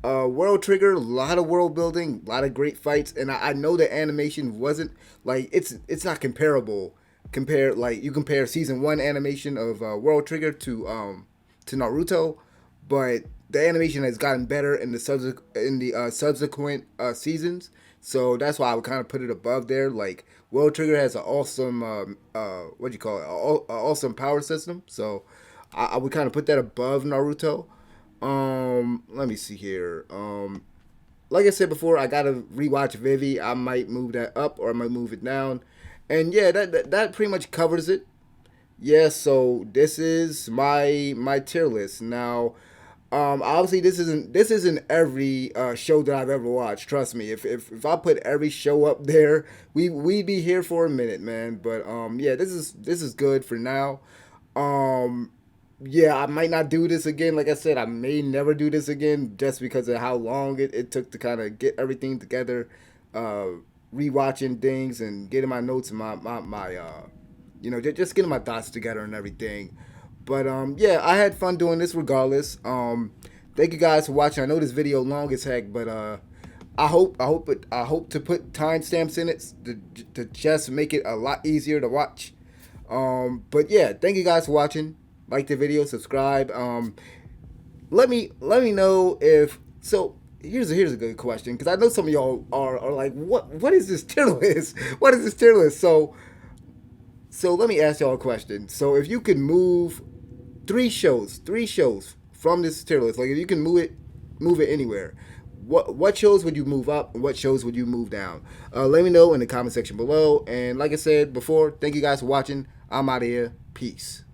A: World Trigger, a lot of world building, a lot of great fights, and I know the animation wasn't like it's not comparable. Compare like you compare season one animation of World Trigger to Naruto, but the animation has gotten better in the subsequent seasons. That's why I would kind of put it above there. Like World Trigger has an awesome what do you call it? Awesome power system. So I would kind of put that above Naruto. Let me see here. Like I said before, I gotta rewatch Vivi. I might move that up or I might move it down. And yeah, that pretty much covers it. Yeah, so this is my tier list. Now, obviously this isn't every show that I've ever watched. Trust me, if I put every show up there, we'd be here for a minute, man. But yeah, this is good for now. Um, yeah, I might not do this again. Like I said, I may never do this again just because of how long it took to kind of get everything together, uh, rewatching things and getting my notes and my just getting my thoughts together and everything. But yeah, I had fun doing this regardless. Thank you guys for watching. I know this video long as heck, but I hope to put timestamps in it to just make it a lot easier to watch. But yeah, thank you guys for watching. Like the video, subscribe. Let me know if so. Here's a good question because I know some of y'all are like, what is this tier list? What is this tier list? So let me ask y'all a question. So if you could move three shows from this tier list, like if you can move it anywhere, what shows would you move up and what shows would you move down? Let me know in the comment section below. And like I said before, thank you guys for watching. I'm out of here. Peace.